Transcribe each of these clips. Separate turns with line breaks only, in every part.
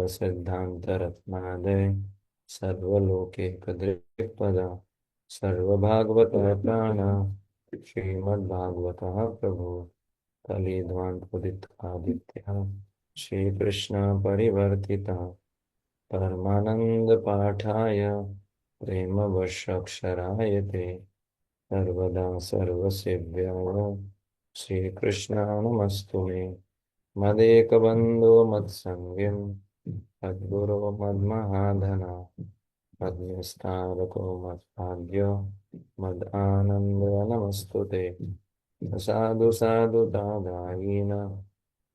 सिद्धान्तरत्नादय सर्वलोकैकदिक्पदा सर्वभागवतः प्राण श्रीमद्भागवतः प्रभु कलिध्वंसोदित आदित्यः श्रीकृष्ण परिवर्तितः परमानंद पाठाय प्रेमवर्षाक्षराय ते सर्वदा सर्वसेव्याय श्रीकृष्णाणुमस्तु मे मदेकबन्धो मत्सङ्गीं सद्गुरो मद्महाधना मद्निस्तारको मद्भाग्यो मदानन्द नमस्तु ते साधु साधु दादायिन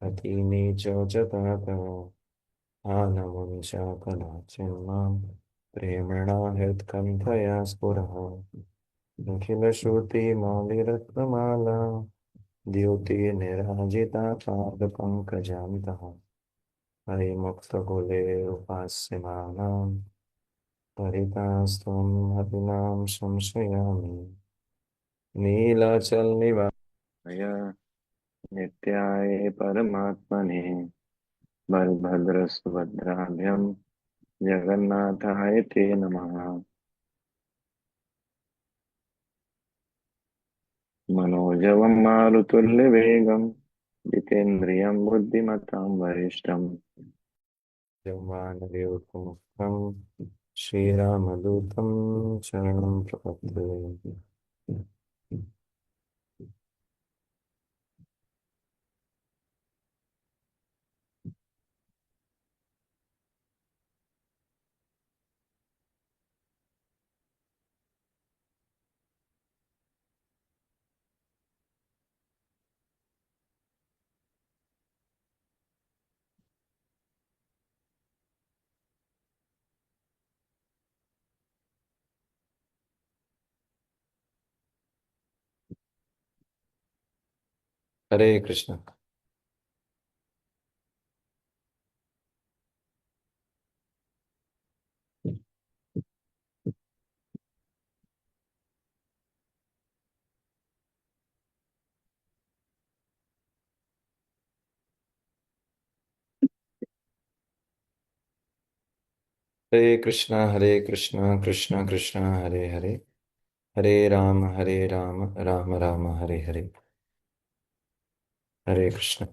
अतिनीचो च ततः आनमुञ्चाकलाचिन्मां प्रेम्णा हृत्कण्ठया स्फुरः निखिलश्रुतिमौलिरत्नमाला द्युतिनिराजिता पादपङ्कजान्तः हरिमुक्तकुले उपास्यमानां परितास्त्वं हरिणां संश्रयामि नीलाचलनिवासाय नित्याय परमात्मने बलभद्रसुभद्राभ्यां जगन्नाथाय ते नमः मनोजवं मारुतुल्यवेगं जितेन्द्रियं बुद्धिमतां वरिष्ठं वानरयूथमुख्यं श्रीरामदूतं शरणं प्रपद्ये। हरे कृष्ण। हरे कृष्णा कृष्ण कृष्ण हरे हरे, हरे राम राम राम हरे हरे। हरे कृष्ण।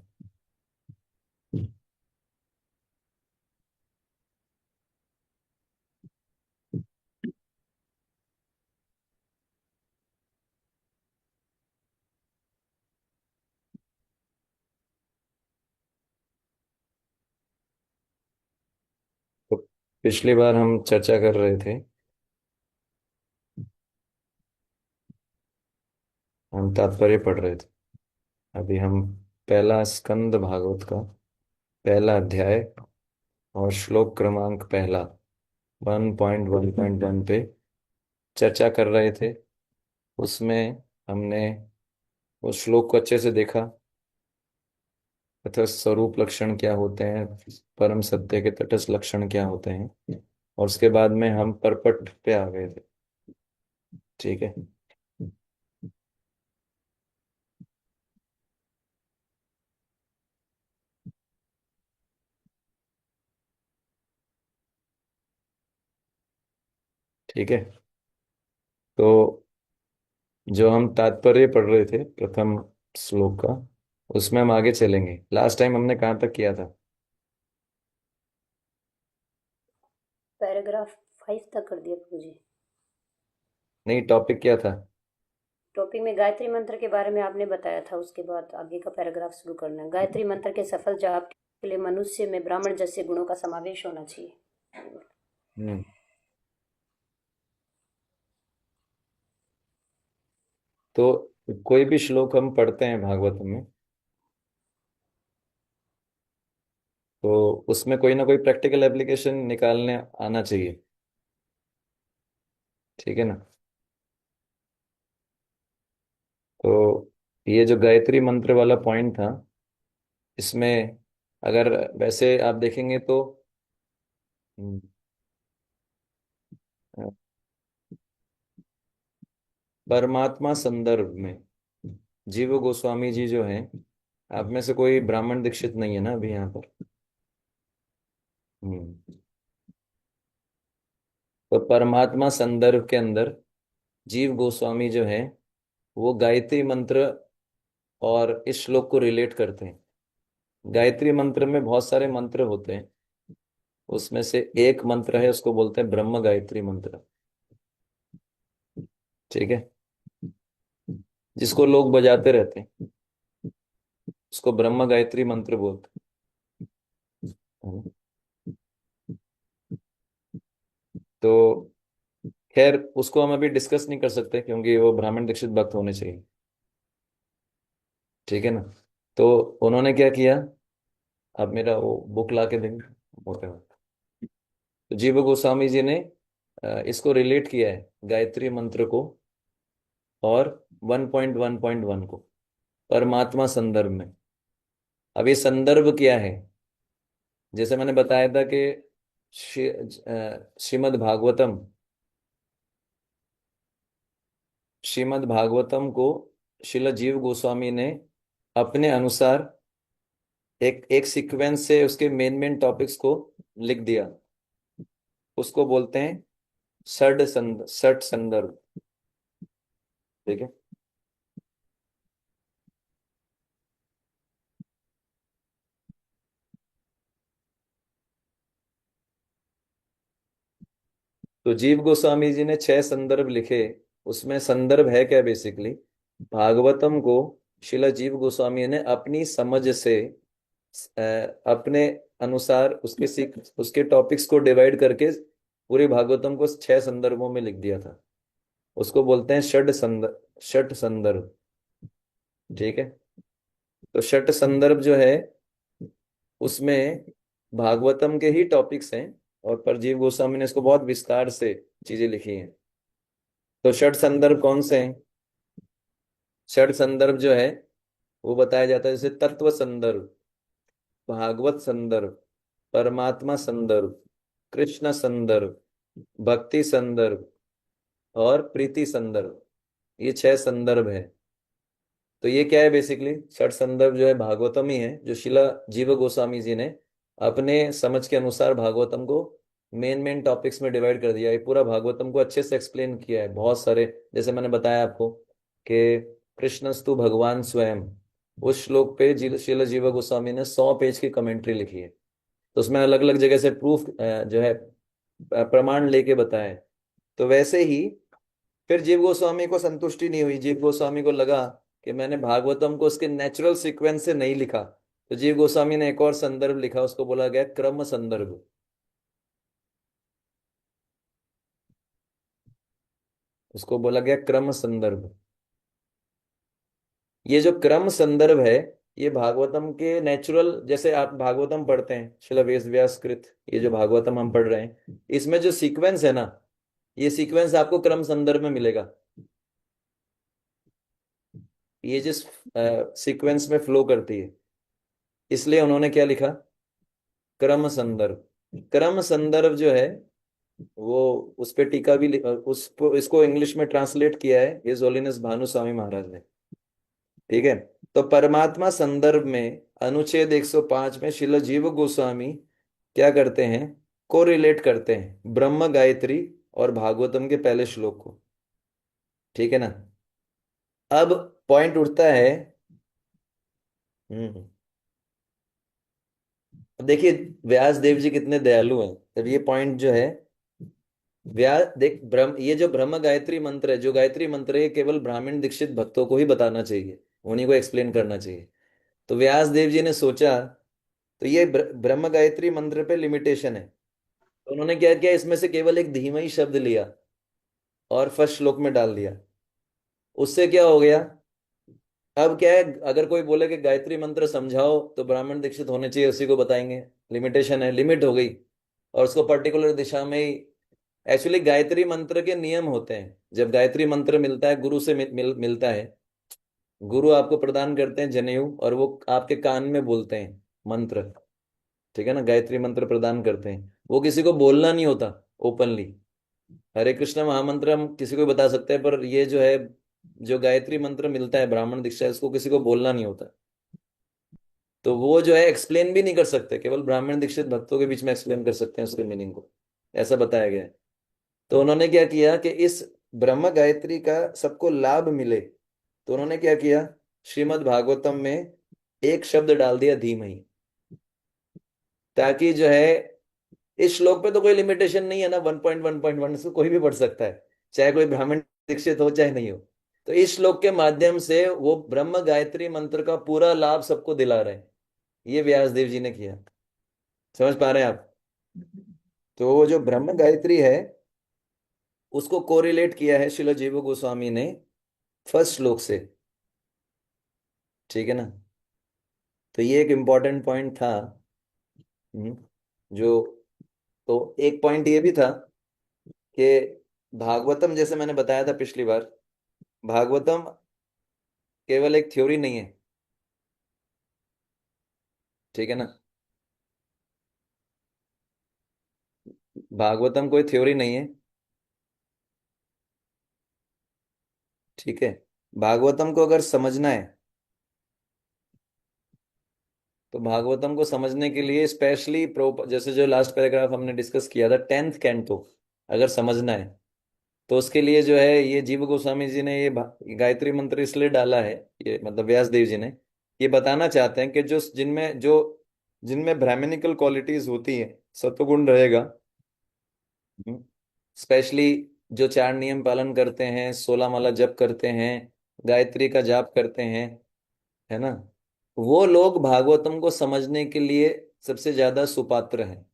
तो पिछली बार हम चर्चा कर रहे थे, हम तात्पर्य पढ़ रहे थे। अभी हम पहला स्कंद भागवत का पहला अध्याय और श्लोक क्रमांक पहला 1.1.1 पे चर्चा कर रहे थे। उसमें हमने उस श्लोक को अच्छे से देखा तथा स्वरूप लक्षण क्या होते हैं, परम सत्य के तटस्थ लक्षण क्या होते हैं, और उसके बाद में हम परपट पे आ गए थे। ठीक है। ठीक है। तो जो हम तात्पर्य पढ़ रहे थे प्रथम श्लोक का, उसमें हम आगे चलेंगे। लास्ट टाइम हमने कहाँ तक किया था?
पैराग्राफ 5 तक कर दिया प्रभु जी।
नहीं, टॉपिक क्या था?
टॉपिक में गायत्री मंत्र के बारे में आपने बताया था, उसके बाद आगे का पैराग्राफ शुरू करना है। गायत्री मंत्र के सफल जाप के लिए मनुष्य में ब्राह्मण जैसे गुणों का समावेश होना चाहिए।
हम्म। तो कोई भी श्लोक हम पढ़ते हैं भागवत में, तो उसमें कोई ना कोई प्रैक्टिकल एप्लीकेशन निकालने आना चाहिए। ठीक है ना? तो ये जो गायत्री मंत्र वाला पॉइंट था, इसमें अगर वैसे आप देखेंगे तो हम्म, परमात्मा संदर्भ में जीव गोस्वामी जी जो हैं, आप में से कोई ब्राह्मण दीक्षित नहीं है ना अभी यहाँ पर? हम्म। तो परमात्मा संदर्भ के अंदर जीव गोस्वामी जो है वो गायत्री मंत्र और इस श्लोक को रिलेट करते हैं। गायत्री मंत्र में बहुत सारे मंत्र होते हैं, उसमें से एक मंत्र है उसको बोलते हैं ब्रह्म गायत्री मंत्र। ठीक है, जिसको लोग बजाते रहते हैं उसको ब्रह्म गायत्री मंत्र बोलते हैं। तो खैर उसको हम अभी डिस्कस नहीं कर सकते क्योंकि वो ब्राह्मण दीक्षित भक्त होने चाहिए। ठीक है ना। तो उन्होंने क्या किया, अब मेरा वो बुक ला के देंगे मोटे में। तो जीव गोस्वामी जी ने इसको रिलेट किया है गायत्री मंत्र को और 1.1.1 को परमात्मा संदर्भ में। अब ये संदर्भ क्या है, जैसे मैंने बताया था कि श्रीमद् भागवतम, श्रीमद् भागवतम को श्रील जीव गोस्वामी ने अपने अनुसार एक एक सीक्वेंस से उसके मेन मेन टॉपिक्स को लिख दिया। उसको बोलते हैं षट संदर्भ। ठीक है। तो जीव गोस्वामी जी ने 6 संदर्भ लिखे। उसमें संदर्भ है क्या, बेसिकली भागवतम को श्रील जीव गोस्वामी ने अपनी समझ से अपने अनुसार उसके टॉपिक्स को डिवाइड करके पूरे भागवतम को 6 संदर्भों में लिख दिया था। उसको बोलते हैं षट संदर्भ। ठीक है। तो षट संदर्भ जो है उसमें भागवतम के ही टॉपिक्स हैं, और पर जीव गोस्वामी ने इसको बहुत विस्तार से चीजें लिखी हैं। तो षट संदर्भ कौन से हैं? षट संदर्भ जो है वो बताया जाता है जैसे तत्व संदर्भ, भागवत संदर्भ, परमात्मा संदर्भ, कृष्ण संदर्भ, भक्ति संदर्भ और प्रीति संदर्भ। ये 6 संदर्भ है। तो ये क्या है, बेसिकली षट संदर्भ जो है भागवतम ही है, जो शिला जीव गोस्वामी जी ने अपने समझ के अनुसार भागवतम को मेन मेन टॉपिक्स में डिवाइड कर दिया है। पूरा भागवतम को अच्छे से एक्सप्लेन किया है बहुत सारे, जैसे मैंने बताया आपको कि कृष्णस्तु भगवान स्वयं, उस श्लोक पे शिला जीव गोस्वामी ने 100 पेज की कमेंट्री लिखी है। तो उसमें अलग अलग जगह से प्रूफ जो है प्रमाण लेके बताया है। तो वैसे ही फिर जीव गोस्वामी को संतुष्टि नहीं हुई। जीव गोस्वामी को लगा कि मैंने भागवतम को उसके नेचुरल सीक्वेंस से नहीं लिखा। तो जीव गोस्वामी ने एक और संदर्भ लिखा, उसको बोला गया क्रम संदर्भ। उसको बोला गया क्रम संदर्भ। ये जो क्रम संदर्भ है ये भागवतम के नेचुरल, जैसे आप भागवतम पढ़ते हैं शिला वेद व्यास कृत, ये जो भागवतम हम पढ़ रहे हैं इसमें जो सीक्वेंस है ना, ये सीक्वेंस आपको क्रम संदर्भ में मिलेगा। ये जिस सीक्वेंस में फ्लो करती है, इसलिए उन्होंने क्या लिखा, क्रम संदर्भ। क्रम संदर्भ जो है वो उस पे टीका भी इसको इंग्लिश में ट्रांसलेट किया है हिज होलीनेस भानु स्वामी महाराज ने। ठीक है। तो परमात्मा संदर्भ में अनुच्छेद 105 में श्रील जीव गोस्वामी क्या करते हैं, को रिलेट करते हैं ब्रह्म गायत्री और भागवतम के पहले श्लोक को। ठीक है ना। अब पॉइंट उठता है। हम्म। अब देखिए व्यास देव जी कितने दयालु हैं। अब ये पॉइंट जो है, व्यास देख ब्रह्म, ये जो ब्रह्म गायत्री मंत्र है, जो गायत्री मंत्र है, ये केवल ब्राह्मण दीक्षित भक्तों को ही बताना चाहिए, उन्हीं को एक्सप्लेन करना चाहिए। तो व्यास देव जी ने सोचा, तो ये ब्रह्म गायत्री मंत्र पे लिमिटेशन है। तो उन्होंने क्या किया, इसमें से केवल एक धीमही शब्द लिया और फर्स्ट श्लोक में डाल दिया। उससे क्या हो गया, अब क्या है, अगर कोई बोले कि गायत्री मंत्र समझाओ तो ब्राह्मण दीक्षित होने चाहिए, उसी को बताएंगे। लिमिटेशन है, लिमिट हो गई। और उसको पर्टिकुलर दिशा में ही, एक्चुअली गायत्री मंत्र के नियम होते हैं। जब गायत्री मंत्र मिलता है गुरु से मिलता है, गुरु आपको प्रदान करते हैं जनेऊ और वो आपके कान में बोलते हैं मंत्र। ठीक है ना, गायत्री मंत्र प्रदान करते हैं, वो किसी को बोलना नहीं होता ओपनली। हरे कृष्ण महामंत्र हम किसी को भी बता सकते हैं, पर ये जो है, जो गायत्री मंत्र मिलता है ब्राह्मण दीक्षा, इसको किसी को बोलना नहीं होता। तो वो जो है एक्सप्लेन भी नहीं कर सकते, केवल ब्राह्मण दीक्षित भक्तों के बीच में एक्सप्लेन कर सकते हैं उसके मीनिंग को, ऐसा बताया गया है। तो उन्होंने क्या किया कि इस ब्रह्म गायत्री का सबको लाभ मिले, तो उन्होंने क्या किया, श्रीमद् भागवतम में एक शब्द डाल दिया, धीमहि, ताकि जो है, इस श्लोक पे तो कोई लिमिटेशन नहीं है ना, 1.1.1 से कोई भी पढ़ सकता है, चाहे कोई ब्राह्मण दीक्षित हो चाहे नहीं हो। तो इस श्लोक के माध्यम से वो ब्रह्म गायत्री मंत्र का पूरा लाभ सबको दिला रहे हैं, ये व्यास देव जी ने किया। समझ पा रहे हैं आप? तो वो जो ब्रह्म गायत्री है उसको कोरिलेट किया है श्रील जीव गोस्वामी ने फर्स्ट श्लोक से, ठीक है ना। तो ये एक इम्पॉर्टेंट पॉइंट था। हम्म, जो, तो एक पॉइंट ये भी था कि भागवतम, जैसे मैंने बताया था पिछली बार, भागवतम केवल एक थ्योरी नहीं है, ठीक है ना। भागवतम कोई थ्योरी नहीं है, ठीक है। भागवतम को अगर समझना है, तो भागवतम को समझने के लिए स्पेशली प्रो, जैसे जो लास्ट पैराग्राफ हमने डिस्कस किया था, 10th कैंटो अगर समझना है, तो उसके लिए जो है ये जीव गोस्वामी जी ने ये गायत्री मंत्र इसलिए डाला है, ये मतलब व्यास देव जी ने ये बताना चाहते हैं कि जो जिनमें ब्राह्मणिकल क्वालिटीज होती है, सत्वगुण रहेगा, स्पेशली जो चार नियम पालन करते हैं, 16 माला जप करते हैं, गायत्री का जाप करते हैं, है ना, वो लोग भागवतम को समझने के लिए सबसे ज्यादा सुपात्र हैं।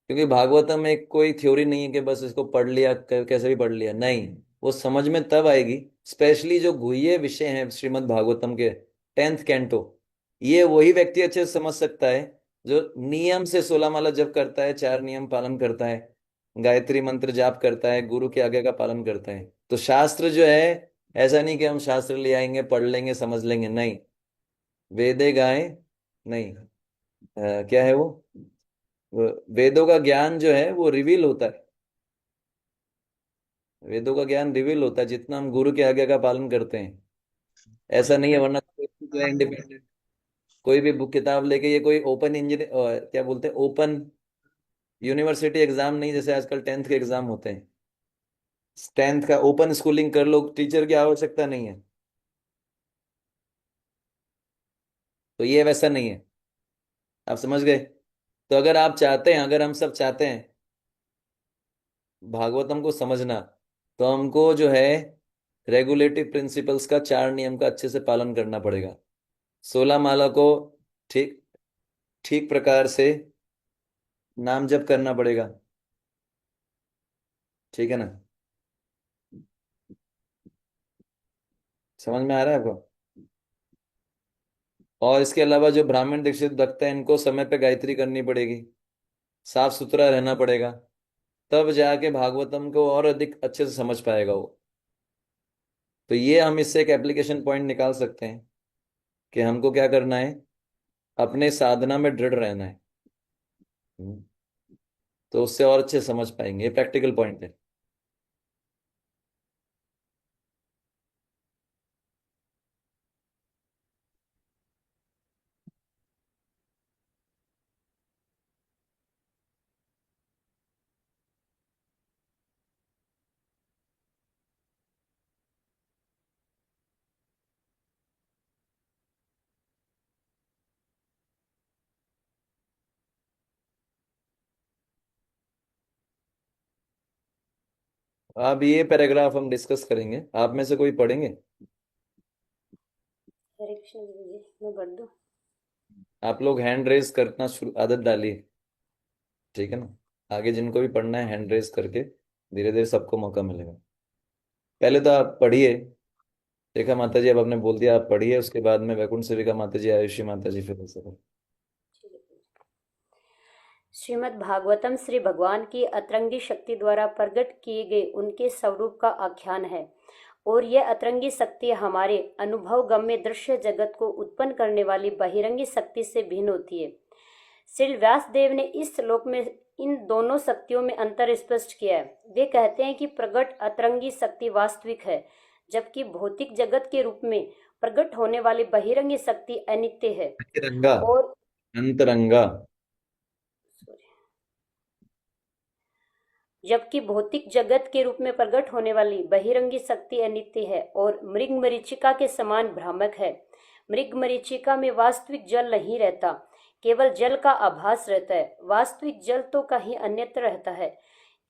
क्योंकि भागवतम में कोई थ्योरी नहीं है कि बस इसको पढ़ लिया, कैसे भी पढ़ लिया, नहीं, वो समझ में तब आएगी, स्पेशली जो गुह्य विषय हैं श्रीमद् भागवतम के 10th कैंटो, ये वही व्यक्ति अच्छे से समझ सकता है जो नियम से 16 माला जप करता है, चार नियम पालन करता है, गायत्री मंत्र जाप करता है, गुरु के आज्ञा का पालन करता है। तो शास्त्र जो है, ऐसा नहीं कि हम शास्त्र ले आएंगे, पढ़ लेंगे, समझ लेंगे, नहीं, वेदे गाए, नहीं, क्या है वो वेदों का ज्ञान जो है वो रिवील होता है, वेदों का ज्ञान रिवील होता है जितना हम गुरु के आज्ञा का पालन करते हैं। ऐसा नहीं है, वरना कोई जो है इंडिपेंडेंट कोई भी बुक किताब लेके, ये कोई ओपन इंजीनियर क्या बोलते हैं, ओपन यूनिवर्सिटी एग्जाम नहीं, जैसे आजकल 10th के एग्जाम होते हैं, 10th का ओपन स्कूलिंग कर लो, टीचर की आवश्यकता नहीं है। तो ये वैसा नहीं है, आप समझ गए। तो अगर आप चाहते हैं, अगर हम सब चाहते हैं भागवतम को समझना, तो हमको जो है रेगुलेटिव प्रिंसिपल्स का, चार नियम का अच्छे से पालन करना पड़ेगा, 16 माला को ठीक ठीक प्रकार से नाम जप करना पड़ेगा, ठीक है ना। समझ में आ रहा है आपको? और इसके अलावा जो ब्राह्मण दीक्षित भक्त है, इनको समय पे गायत्री करनी पड़ेगी, साफ सुथरा रहना पड़ेगा, तब जाके भागवतम को और अधिक अच्छे से समझ पाएगा वो। तो ये हम इससे एक एप्लीकेशन पॉइंट निकाल सकते हैं कि हमको क्या करना है, अपने साधना में दृढ़ रहना है। हम्म, तो उससे और अच्छे समझ पाएंगे, ये प्रैक्टिकल पॉइंट है। अब ये पैराग्राफ हम डिस्कस करेंगे, आप में से कोई पढ़ेंगे?
हरे कृष्ण गुरु जी, मैं पढ़ दूँ?
आप लोग हैंड रेज करना शुरू आदत डालिए, ठीक है ना। आगे जिनको भी पढ़ना है हैंड रेज करके, धीरे धीरे सबको मौका मिलेगा। पहले तो आप पढ़िए, देखा माता जी, अब आपने बोल दिया, आप पढ़िए, उसके बाद में वैकुंठ सेविका माता जी, आयुषी माता जी, फिर ऐसे
ठीक है। श्रीमद् भागवतम श्री भगवान की अतरंगी शक्ति द्वारा प्रकट किए गए उनके स्वरूप का आख्यान है, और यह अतरंगी शक्ति हमारे अनुभव गम्य दृश्य जगत को उत्पन्न करने वाली बहिरंगी शक्ति से भिन्न होती है। श्री व्यासदेव ने इस श्लोक में इन दोनों शक्तियों में अंतर स्पष्ट किया है। वे कहते हैं कि प्रकट अतरंगी शक्ति वास्तविक है, जबकि भौतिक जगत के रूप में प्रकट होने वाली बहिरंगी शक्ति अनित्य है।
तिरंगा।
और
अंतरंगा।
जबकि भौतिक जगत के रूप में प्रकट होने वाली बहिरंगी शक्ति अनित्य है और मृग मरीचिका के समान भ्रामक है। मृग मरीचिका में वास्तविक जल नहीं रहता, केवल जल का आभास रहता है। वास्तविक जल तो कहीं अन्यत्र रहता है।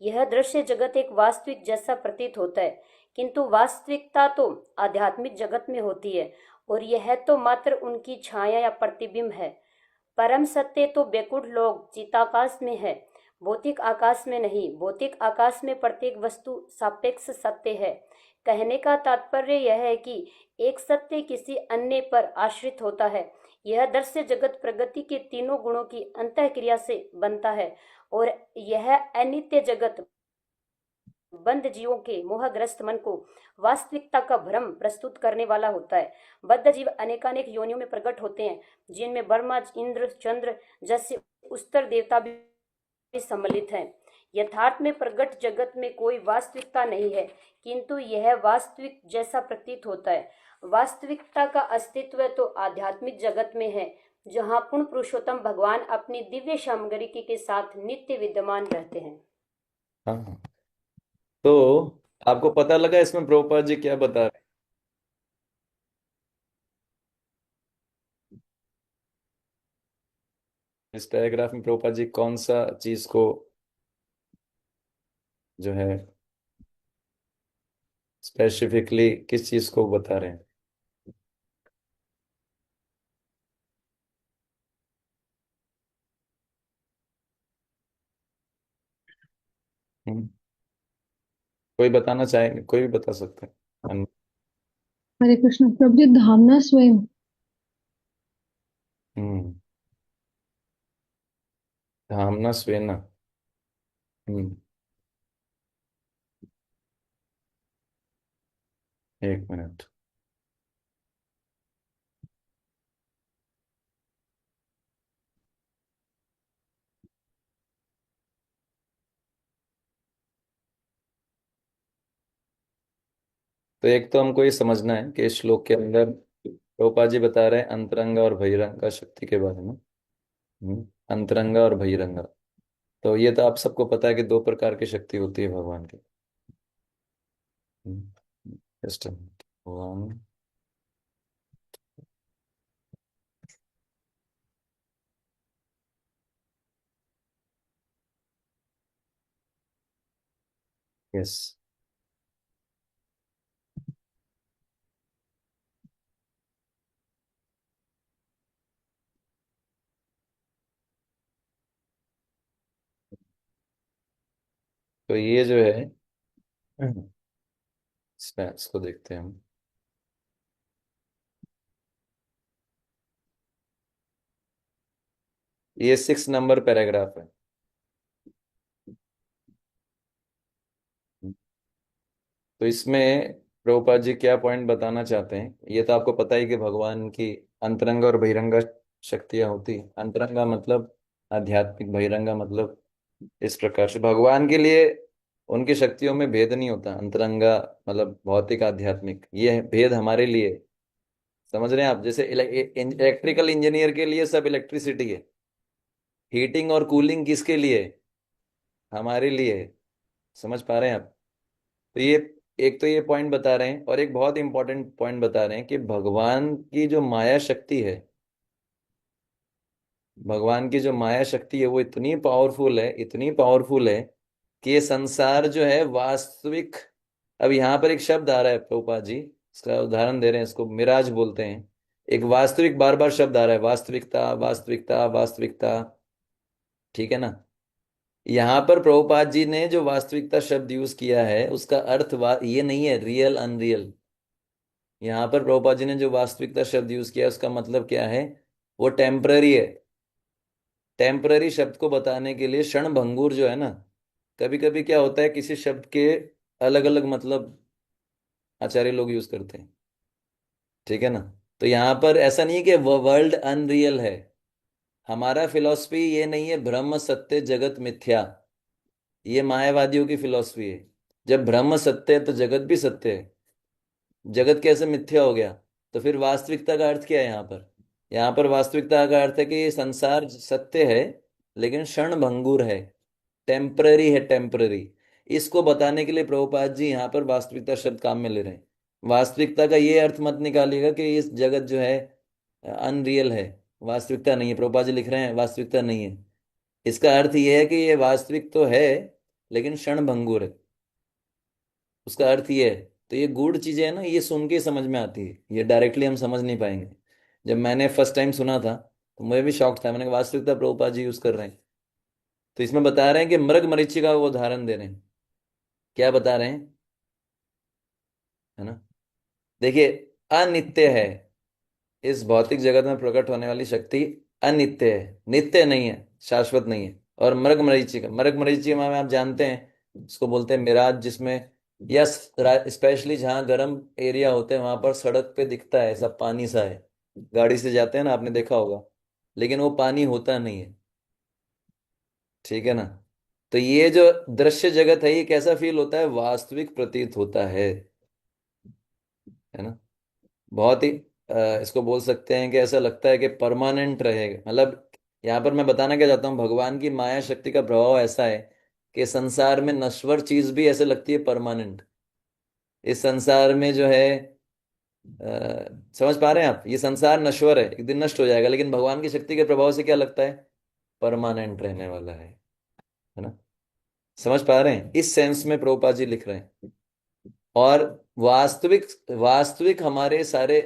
यह दृश्य जगत एक वास्तविक जैसा प्रतीत होता है, किंतु वास्तविकता तो आध्यात्मिक जगत में होती है, और यह तो मात्र उनकी छाया या प्रतिबिंब है। परम सत्य तो बैकुंठ लोक चिताकाश में है, भौतिक आकाश में नहीं। भौतिक आकाश में प्रत्येक वस्तु सापेक्ष सत्य है। कहने का तात्पर्य यह है कि एक सत्य किसी अन्य पर आश्रित होता है। यह दृश्य जगत प्रगति के तीनों गुणों की अंतःक्रिया से बनता है, और यह अनित्य जगत बंद जीवों के मोहग्रस्त मन को वास्तविकता का भ्रम प्रस्तुत करने वाला होता है। बद्ध जीव अनेकानेक योनियों में प्रकट होते हैं, जिनमें ब्रह्मा, इंद्र, चंद्र जैसे उस्तर देवता भी सम्मिलित हैं। यथार्थ में प्रकट जगत में कोई वास्तविकता नहीं है, किंतु यह वास्तविक जैसा प्रतीत होता है। वास्तविकता का अस्तित्व तो आध्यात्मिक जगत में है, जहाँ पूर्ण पुरुषोत्तम भगवान अपनी दिव्य सामग्री के साथ नित्य विद्यमान रहते हैं।
हाँ। तो आपको पता लगा इसमें प्रभुपाद जी क्या बता रहे हैं? इस पैराग्राफ में प्रभुपाद जी कौन सा चीज को जो है स्पेसिफिकली किस चीज को बता रहे हैं? हम्म, कोई बताना चाहेंगे? कोई भी बता सकते हैं।
हरे कृष्ण प्रभु जी, धामना स्वयं।
हम्म। धामना स्वेना। हम्म। एक मिनट। तो एक तो हमको ये समझना है कि इस श्लोक के अंदर प्रभुपाद जी बता रहे हैं अंतरंगा और बहिरंगा शक्ति के बारे में। अंतरंगा और बहिरंगा। तो ये तो आप सबको पता है कि दो प्रकार की शक्ति होती है भगवान की। Just one. यस। तो ये जो है स्टैट्स को देखते हैं हम। ये 6 नंबर पैराग्राफ है। तो इसमें प्रभुपाद जी क्या पॉइंट बताना चाहते हैं? ये तो आपको पता ही कि भगवान की अंतरंगा और बहिरंगा शक्तियां होती हैं। अंतरंगा मतलब आध्यात्मिक, बहिरंगा मतलब इस प्रकार से भगवान के लिए उनकी शक्तियों में भेद नहीं होता। अंतरंगा मतलब भौतिक, आध्यात्मिक, ये भेद हमारे लिए। समझ रहे हैं आप? जैसे इलेक्ट्रिकल इंजीनियर के लिए सब इलेक्ट्रिसिटी है, हीटिंग और कूलिंग किसके लिए है? हमारे लिए है। समझ पा रहे हैं आप? तो ये एक तो ये पॉइंट बता रहे हैं, और एक बहुत इंपॉर्टेंट पॉइंट बता रहे हैं कि भगवान की जो माया शक्ति है, भगवान की जो माया शक्ति है वो इतनी पावरफुल है, इतनी पावरफुल है कि ये संसार जो है वास्तविक। अब यहाँ पर एक शब्द आ रहा है प्रभुपाद जी, इसका उदाहरण दे रहे हैं, इसको मिराज बोलते हैं। एक वास्तविक बार बार शब्द आ रहा है, वास्तविकता वास्तविकता वास्तविकता। ठीक है ना? यहाँ पर प्रभुपाद जी ने जो वास्तविकता शब्द यूज किया है उसका अर्थ ये नहीं है रियल अनरियल। यहाँ पर प्रभुपाद जी ने जो वास्तविकता शब्द यूज किया है उसका मतलब क्या है? वो टेम्पररी है। टेम्पररी शब्द को बताने के लिए क्षण भंगुर जो है ना, कभी कभी क्या होता है किसी शब्द के अलग अलग मतलब आचार्य लोग यूज करते हैं। ठीक है ना? तो यहाँ पर ऐसा नहीं है कि वो वर्ल्ड अनरियल है। हमारा फिलॉसफी ये नहीं है ब्रह्म सत्य जगत मिथ्या। ये मायावादियों की फिलॉसफी है। जब ब्रह्म सत्य है तो जगत भी सत्य है। जगत कैसे मिथ्या हो गया? तो फिर वास्तविकता का अर्थ क्या है यहाँ पर? यहाँ पर वास्तविकता का अर्थ है कि ये संसार सत्य है, लेकिन क्षण भंगुर है, टेम्पररी है, टेम्पररी। इसको बताने के लिए प्रभुपाद जी यहाँ पर वास्तविकता शब्द काम में ले रहे हैं। वास्तविकता का ये अर्थ मत निकालिएगा कि इस जगत जो है अनरियल है, वास्तविकता नहीं है। प्रभुपाद जी लिख रहे हैं वास्तविकता नहीं है। इसका अर्थ ये है कि ये वास्तविक तो है, लेकिन क्षण भंगुर है। उसका अर्थ ये है। तो ये गूढ़ चीजें है ना, ये सुन के समझ में आती है, ये डायरेक्टली हम समझ नहीं पाएंगे। जब मैंने फर्स्ट टाइम सुना था तो मुझे भी शौक था, मैंने कहा वास्तविकता प्रभुपाद जी यूज कर रहे हैं। तो इसमें बता रहे हैं कि मृग मरीचिका का वो उदाहरण दे रहे हैं। क्या बता रहे हैं, है ना? देखिए, अनित्य है, इस भौतिक जगत में प्रकट होने वाली शक्ति अनित्य है, नित्य नहीं है, शाश्वत नहीं है। और मृग मरीचिका में आप जानते हैं इसको बोलते हैं मिराज, जिसमें या स्पेशली जहाँ गर्म एरिया होते हैं वहां पर सड़क पे दिखता है सब पानी सा है, गाड़ी से जाते हैं ना, आपने देखा होगा, लेकिन वो पानी होता नहीं है। ठीक है ना? तो ये जो दृश्य जगत है, ये कैसा फील होता है? वास्तविक प्रतीत होता है ना? बहुत ही इसको बोल सकते हैं कि ऐसा लगता है कि परमानेंट रहेगा। मतलब यहाँ पर मैं बताना क्या चाहता हूँ, भगवान की माया शक्ति का प्रभाव ऐसा है कि संसार में नश्वर चीज भी ऐसे लगती है परमानेंट। इस संसार में जो है समझ पा रहे हैं आप, ये संसार नश्वर है, एक दिन नष्ट हो जाएगा, लेकिन भगवान की शक्ति के प्रभाव से क्या लगता है? परमानेंट रहने वाला है ना? समझ पा रहे हैं? इस सेंस में प्रभुपाद जी लिख रहे हैं। और वास्तविक वास्तविक हमारे सारे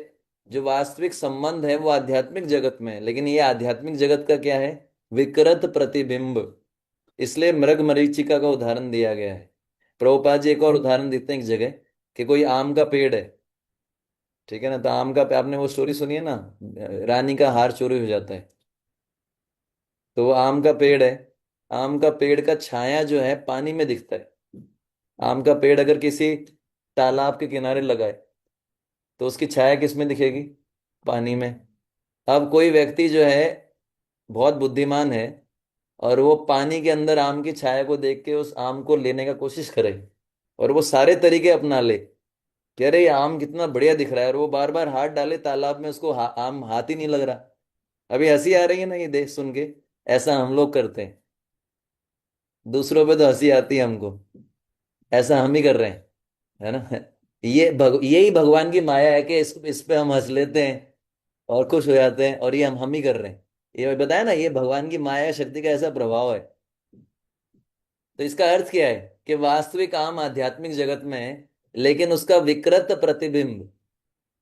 जो वास्तविक संबंध है वो आध्यात्मिक जगत में है, लेकिन ये आध्यात्मिक जगत का क्या है? विकृत प्रतिबिंब। इसलिए मृग मरीचिका का उदाहरण दिया गया है। प्रभुपाद जी एक और उदाहरण देते हैं एक जगह, कि कोई आम का पेड़ है, ठीक है ना? तो आम का आपने वो स्टोरी सुनी है ना, रानी का हार चोरी हो जाता है। तो वो आम का पेड़ है, आम का पेड़ का छाया जो है पानी में दिखता है। आम का पेड़ अगर किसी तालाब के किनारे लगाए तो उसकी छाया किस में दिखेगी? पानी में। अब कोई व्यक्ति जो है बहुत बुद्धिमान है, और वो पानी के अंदर आम की छाया को देख के उस आम को लेने का कोशिश करे, और वो सारे तरीके अपना ले कि अरे ये आम कितना बढ़िया दिख रहा है, और वो बार बार हाथ डाले तालाब में, उसको आम हाथ ही नहीं लग रहा। अभी हंसी आ रही है ना ये देख सुन के? ऐसा हम लोग करते हैं, दूसरों पे तो हंसी आती है हमको, ऐसा हम ही कर रहे हैं, है ना? यही भगवान की माया है कि इस पे हम हंस लेते हैं और खुश हो जाते हैं, और ये हम ही कर रहे हैं। ये बताया ना, ये भगवान की माया शक्ति का ऐसा प्रभाव है। तो इसका अर्थ क्या है? कि वास्तविक आम आध्यात्मिक जगत में है, लेकिन उसका विकृत प्रतिबिंब,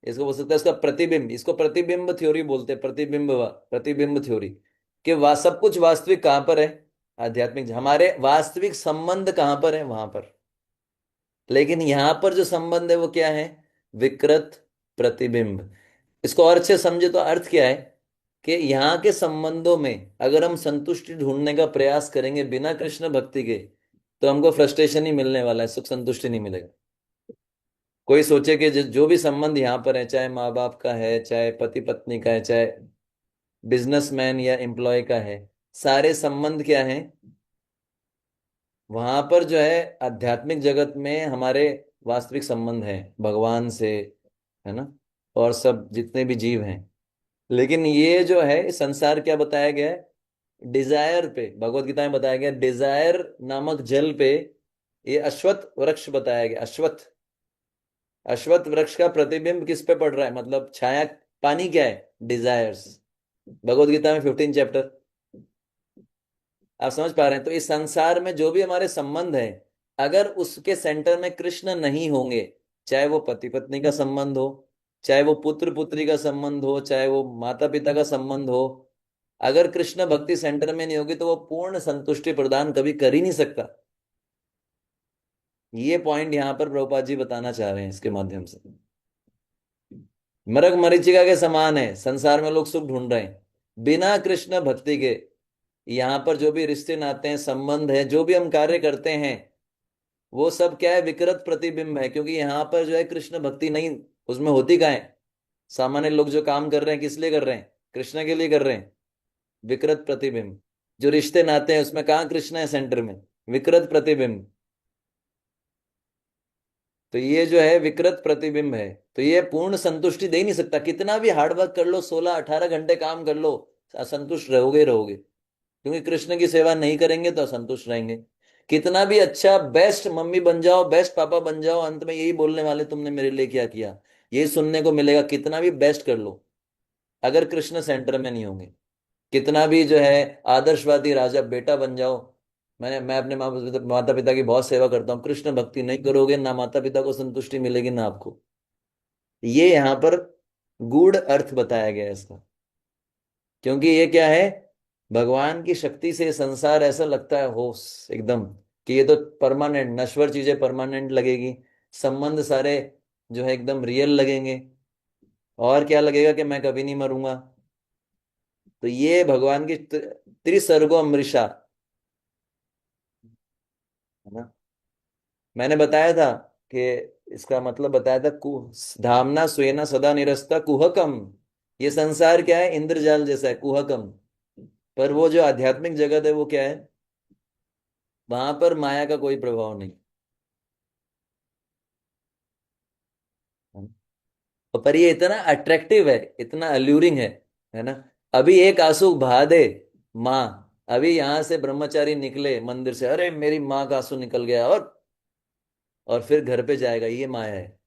इसको बोल सकते हैं उसका प्रतिबिंब, इसको प्रतिबिंब थ्योरी बोलते हैं, प्रतिबिंब थ्योरी। कि सब कुछ वास्तविक कहाँ पर है? आध्यात्मिक। हमारे वास्तविक संबंध कहाँ पर है? वहां पर। लेकिन यहां पर जो संबंध है वो क्या है? विकृत प्रतिबिंब। इसको और अच्छे समझे तो अर्थ क्या है? कि यहाँ के संबंधों में अगर हम संतुष्टि ढूंढने का प्रयास करेंगे बिना कृष्ण भक्ति के, तो हमको फ्रस्ट्रेशन ही मिलने वाला है, सुख संतुष्टि नहीं मिलेगा। कोई सोचे कि जो भी संबंध यहाँ पर है, चाहे माँ बाप का है, चाहे पति पत्नी का है, चाहे बिजनेसमैन या एम्प्लॉय का है, सारे संबंध क्या है? वहां पर जो है आध्यात्मिक जगत में हमारे वास्तविक संबंध है भगवान से, है ना? और सब जितने भी जीव हैं। लेकिन ये जो है संसार क्या बताया गया है? डिजायर पे, भगवत गीता में बताया गया डिजायर नामक जल पे, ये अश्वत्थ वृक्ष बताया गया। अश्वत्थ, अश्वत्थ वृक्ष का प्रतिबिंब किस पे पड़ रहा है? मतलब छाया, पानी क्या है? डिजायर्स। भगवत गीता में 15 चैप्टर। आप समझ पा रहे हैं? तो इस संसार में जो भी हमारे संबंध है, अगर उसके सेंटर में कृष्ण नहीं होंगे, चाहे वो पति पत्नी का संबंध हो, चाहे वो पुत्र पुत्री का संबंध हो, चाहे वो माता पिता का संबंध हो, अगर कृष्ण भक्ति सेंटर में नहीं होगी तो वो पूर्ण संतुष्टि प्रदान कभी कर ही नहीं सकता। ये पॉइंट यहाँ पर प्रभुपाद जी बताना चाह रहे हैं इसके माध्यम से। मृग मरीचिका के समान है, संसार में लोग सुख ढूंढ रहे हैं बिना कृष्ण भक्ति के। यहाँ पर जो भी रिश्ते नाते हैं, संबंध है, जो भी हम कार्य करते हैं, वो सब क्या है? विकृत प्रतिबिंब है। क्योंकि यहाँ पर जो है कृष्ण भक्ति नहीं, उसमें होती कहाँ है? सामान्य लोग जो काम कर रहे हैं किस लिए कर रहे हैं? कृष्ण के लिए कर रहे हैं। विकृत प्रतिबिंब। जो रिश्ते नाते हैं उसमें कहाँ कृष्ण है सेंटर में? विकृत प्रतिबिंब। तो ये जो है विकृत प्रतिबिंब है। तो ये पूर्ण संतुष्टि दे ही नहीं सकता, कितना भी हार्डवर्क कर लो, 16-18 घंटे काम कर लो, असंतुष्ट रहोगे ही रहोगे, क्योंकि कृष्ण की सेवा नहीं करेंगे तो असंतुष्ट रहेंगे। कितना भी अच्छा बेस्ट मम्मी बन जाओ, बेस्ट पापा बन जाओ, अंत में यही बोलने वाले तुमने मेरे लिए क्या किया, यही सुनने को मिलेगा, कितना भी बेस्ट कर लो, अगर कृष्ण सेंटर में नहीं होंगे। कितना भी जो है आदर्शवादी राजा बेटा बन जाओ, मैं अपने माता पिता की बहुत सेवा करता हूँ, कृष्ण भक्ति नहीं करोगे, ना माता पिता को संतुष्टि मिलेगी ना आपको। ये यहाँ पर गूढ़ अर्थ बताया गया है इसका। क्योंकि ये क्या है, भगवान की शक्ति से ये संसार ऐसा लगता है हो एकदम, कि ये तो परमानेंट, नश्वर चीजें परमानेंट लगेगी, संबंध सारे जो है एकदम रियल लगेंगे, और क्या लगेगा कि मैं कभी नहीं मरूंगा। तो ये भगवान की त्रिसर्गो अमृषा, है ना। मैंने बताया था कि इसका मतलब बताया था, धामना स्वेना सदा निरस्ता कुहकम। ये संसार क्या है, इंद्रजाल जैसा है, कुहकम। पर वो जो आध्यात्मिक जगत है वो क्या है, वहां पर माया का कोई प्रभाव नहीं है। और पर ये इतना अट्रैक्टिव है, इतना अल्यूरिंग है ना। अभी एक आंसू बहा दे माँ, अभी यहां से ब्रह्मचारी निकले मंदिर से, अरे मेरी माँ का आंसू निकल गया, और फिर घर पे जाएगा, ये माया है।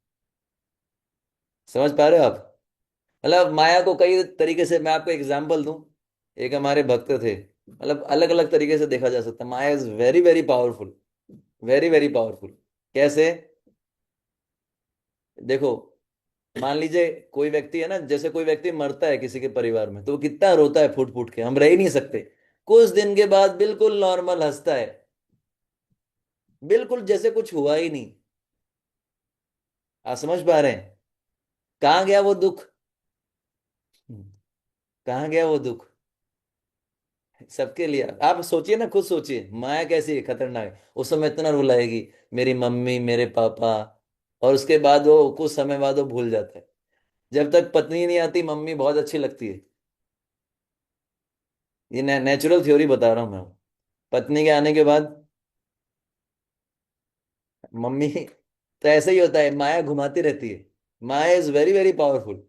समझ पा रहे हो आप। मतलब माया को कई तरीके से, मैं आपको एग्जांपल दूं। एक हमारे भक्त थे, मतलब अलग अलग तरीके से देखा जा सकता है, maya is very very powerful, very very powerful. कैसे, देखो, मान लीजिए कोई व्यक्ति है ना, जैसे कोई व्यक्ति मरता है किसी के परिवार में, तो वो कितना रोता है फूट फूट के, हम रह ही नहीं सकते। कुछ दिन के बाद बिल्कुल नॉर्मल हंसता है, बिल्कुल जैसे कुछ हुआ ही नहीं। आप समझ पा रहे हैं, कहाँ गया वो दुख, कहाँ गया वो दुख। सबके लिए आप सोचिए ना, खुद सोचिए माया कैसी है, खतरनाक है। उस समय इतना रुलाएगी, मेरी मम्मी मेरे पापा, और उसके बाद वो कुछ समय बाद वो भूल जाता है। जब तक पत्नी नहीं आती मम्मी बहुत अच्छी लगती है। ये नेचुरल थ्योरी बता रहा हूं मैं। पत्नी के आने के बाद मम्मी तो ऐसा ही होता है, माया घुमाती रहती है। Maya is very very powerful.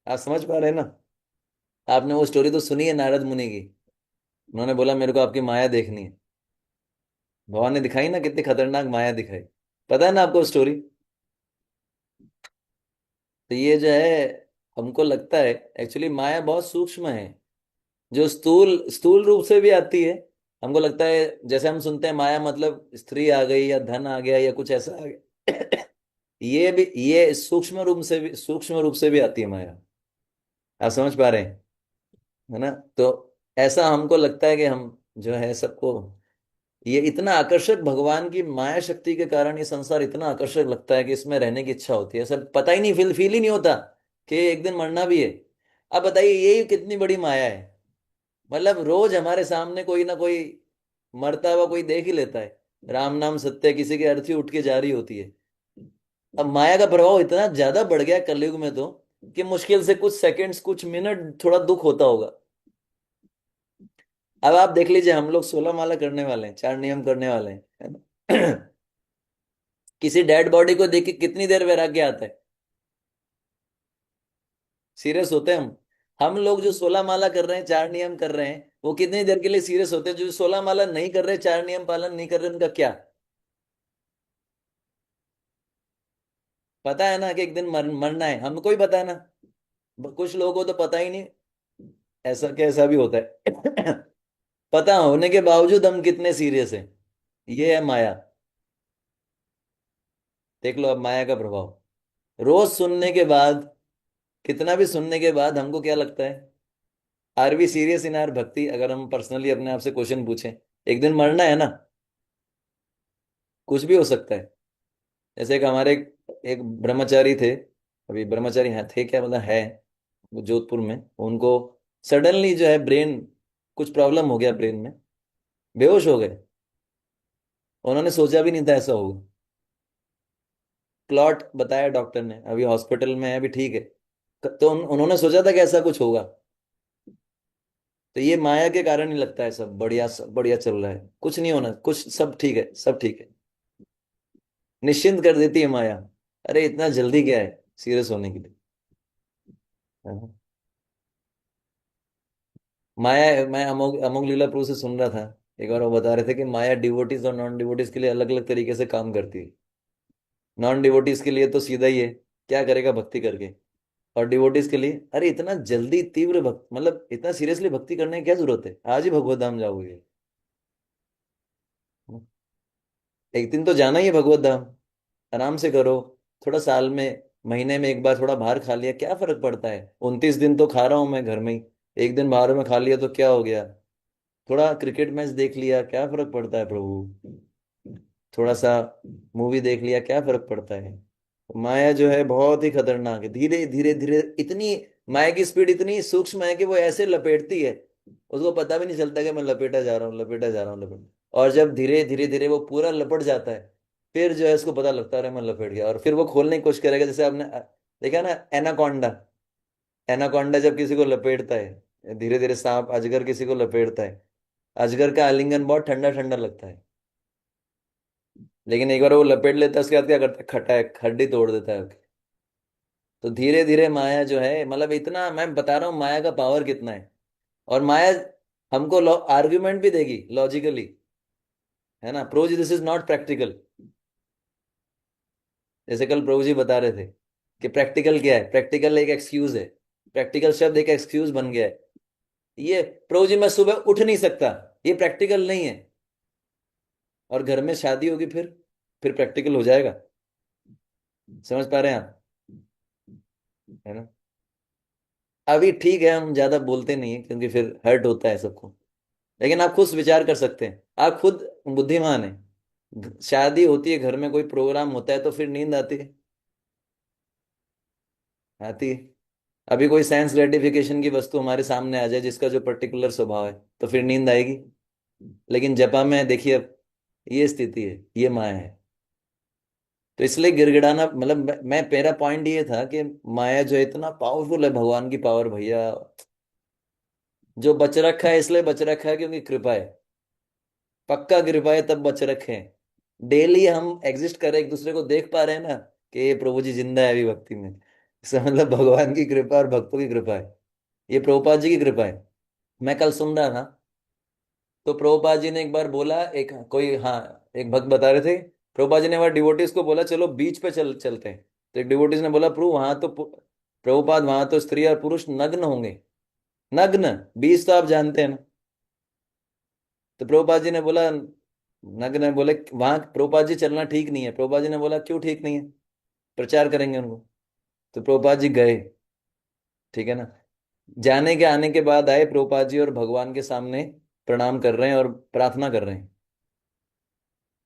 आप समझ पा रहे हैं ना। आपने वो स्टोरी तो सुनी है नारद मुनि की, उन्होंने बोला मेरे को आपकी माया देखनी है, भगवान ने दिखाई ना, कितनी खतरनाक माया दिखाई। पता है ना आपको स्टोरी। तो ये जो है, हमको लगता है एक्चुअली माया बहुत सूक्ष्म है, जो स्थूल स्थूल रूप से भी आती है। हमको लगता है जैसे हम सुनते हैं माया मतलब स्त्री आ गई या धन आ गया या कुछ ऐसा आ गया, ये भी, ये सूक्ष्म रूप से भी आती है माया। आप समझ पा रहे हैं, है ना। तो ऐसा हमको लगता है कि हम जो है सबको, ये इतना आकर्षक भगवान की माया शक्ति के कारण ये संसार इतना आकर्षक लगता है कि इसमें रहने की इच्छा होती है, सब पता ही नहीं, फील ही नहीं होता कि एक दिन मरना भी है। अब बताइए यही कितनी बड़ी माया है। मतलब रोज हमारे सामने कोई ना कोई मरता हुआ कोई देख ही लेता है, राम नाम सत्य, किसी की अर्थी उठ के जा रही होती है। अब माया का प्रभाव इतना ज्यादा बढ़ गया है कलयुग में, तो कि मुश्किल से कुछ सेकंड्स कुछ मिनट थोड़ा दुख होता होगा। अब आप देख लीजिए, हम लोग 16 माला करने वाले हैं, 4 नियम करने वाले हैं, है ना। किसी डेड बॉडी को देख के कितनी देर वैराग्य आता है, सीरियस होते हैं हम लोग जो 16 माला कर रहे हैं, 4 नियम कर रहे हैं, वो कितनी देर के लिए सीरियस होते हैं। जो 16 माला नहीं कर रहे, 4 नियम पालन नहीं कर रहे, उनका क्या। पता है ना कि एक दिन मरना है, हमको ही पता है ना, कुछ लोगों को तो पता ही नहीं, ऐसा कैसा भी होता है। पता होने के बावजूद हम कितने सीरियस हैं, ये है माया। देख लो अब माया का प्रभाव, रोज सुनने के बाद, कितना भी सुनने के बाद हमको क्या लगता है, are we serious in our bhakti, अगर हम पर्सनली अपने आप से क्वेश्चन पूछें, एक दिन मरना है ना, कुछ भी हो सकता है। जैसे एक हमारे एक ब्रह्मचारी थे, अभी ब्रह्मचारी हैं थे क्या, मतलब है, वो जोधपुर में, उनको सडनली जो है ब्रेन, कुछ प्रॉब्लम हो गया ब्रेन में, बेहोश हो गए। उन्होंने सोचा भी नहीं था ऐसा होगा। क्लॉट बताया डॉक्टर ने, अभी हॉस्पिटल में है, अभी ठीक है। तो उन्होंने सोचा था कि ऐसा कुछ होगा। तो ये माया के कारण ही लगता है सब बढ़िया चल रहा है, कुछ नहीं होना, कुछ सब ठीक है, सब ठीक है। निश्चिंत कर देती है माया। अरे इतना जल्दी क्या है सीरियस होने के लिए। हाँ। माया, मैं अमोघ अमोघ लीला प्रभु से सुन रहा था। एक बार वो बता रहे थे कि माया डिवोटीज और नॉन डिवोटीज के लिए अलग अलग तरीके से काम करती है। नॉन डिवोटीज के लिए तो सीधा ही है, क्या करेगा भक्ति करके। और डिवोटीज के लिए, अरे इतना जल्दी तीव्र भक्ति, मतलब इतना सीरियसली भक्ति करने की क्या जरूरत है, आज ही भगवत धाम जाओगे। एक दिन तो जाना ही है भगवत धाम, आराम से करो। थोड़ा साल में, महीने में एक बार थोड़ा बाहर खा लिया, क्या फर्क पड़ता है। 29 दिन तो खा रहा हूं मैं घर में ही, एक दिन बाहर में खा लिया तो क्या हो गया। थोड़ा क्रिकेट मैच देख लिया, क्या फर्क पड़ता है प्रभु। थोड़ा सा मूवी देख लिया, क्या फर्क पड़ता है। माया जो है बहुत ही खतरनाक है, धीरे धीरे धीरे इतनी, माया की स्पीड इतनी सूक्ष्म है कि वो ऐसे लपेटती है, उसको पता भी नहीं चलता कि मैं लपेटा जा रहा हूँ, लपेटा जा रहा हूँ, लपेट। और जब धीरे धीरे धीरे वो पूरा लपट जाता है, फिर जो है उसको पता लगता है मैं लपेट गया, और फिर वो खोलने की कोशिश करेगा। जैसे आपने देखा ना एनाकोंडा, एनाकोंडा जब किसी को लपेटता है, धीरे धीरे सांप अजगर किसी को लपेटता है, अजगर का आलिंगन बहुत ठंडा ठंडा लगता है, लेकिन एक बार वो लपेट लेता है उसके बाद क्या करता है, खटाक हड्डी तोड़ देता है। तो धीरे धीरे माया जो है, मतलब इतना मैं बता रहा हूँ माया का पावर कितना है। और माया हमको आर्ग्यूमेंट भी देगी लॉजिकली, है ना। प्रभु जी दिस इज नॉट प्रैक्टिकल। जैसे कल प्रभु जी बता रहे थे कि प्रैक्टिकल क्या है, प्रैक्टिकल एक एक्सक्यूज है, प्रैक्टिकल शब्द एक एक्सक्यूज बन गया है। ये प्रभु जी मैं सुबह उठ नहीं सकता, ये प्रैक्टिकल नहीं है। और घर में शादी होगी, फिर प्रैक्टिकल हो जाएगा। समझ पा रहे हैं आप, है ना। अभी ठीक है, हम ज्यादा बोलते नहीं है क्योंकि फिर हर्ट होता है सबको, लेकिन आप खुद विचार कर सकते हैं, आप खुद बुद्धिमान हैं। शादी होती है, घर में कोई प्रोग्राम होता है, तो फिर नींद आती है, आती है। अभी कोई साइंस ग्रेटिफिकेशन की वस्तु हमारे सामने आ जाए जिसका जो पर्टिकुलर स्वभाव है, तो फिर नींद आएगी। लेकिन जपा में देखिए अब ये स्थिति है, ये माया है। तो इसलिए गिड़गिड़ाना, मतलब मेरा पॉइंट ये था कि माया जो है इतना पावरफुल है, भगवान की पावर भैया। जो बच रखा है इसलिए बच रखा है क्योंकि कृपा है, पक्का कृपा है तब बच रखे हैं। डेली हम एग्जिस्ट कर रहे, एक दूसरे को देख पा रहे हैं ना, कि ये प्रभु जी जिंदा है अभी भक्ति में। इसका मतलब भगवान की कृपा और भक्तों की कृपा है, ये प्रभुपाद जी की कृपा है। मैं कल सुन रहा था, तो प्रभुपाद जी ने एक बार बोला, एक कोई, हाँ, एक भक्त बता रहे थे, प्रभुपाद जी ने एक बार डिवोटीज को बोला चलो बीच पे चलते हैं। तो एक डिवोटीज ने बोला प्रभु वहां तो प्रभुपाद वहां तो स्त्री और पुरुष नग्न होंगे। नग्न, बीच तो आप जानते हैं ना। तो प्रभुपाद जी ने बोला, नग्न, बोले वहां प्रभुपाद जी चलना ठीक नहीं है। प्रभुपाद जी ने बोला क्यों ठीक नहीं है, प्रचार करेंगे उनको। तो प्रभुपाद जी गए, ठीक है ना। जाने के आने के बाद आए प्रभुपाद जी और भगवान के सामने प्रणाम कर रहे हैं और प्रार्थना कर रहे हैं।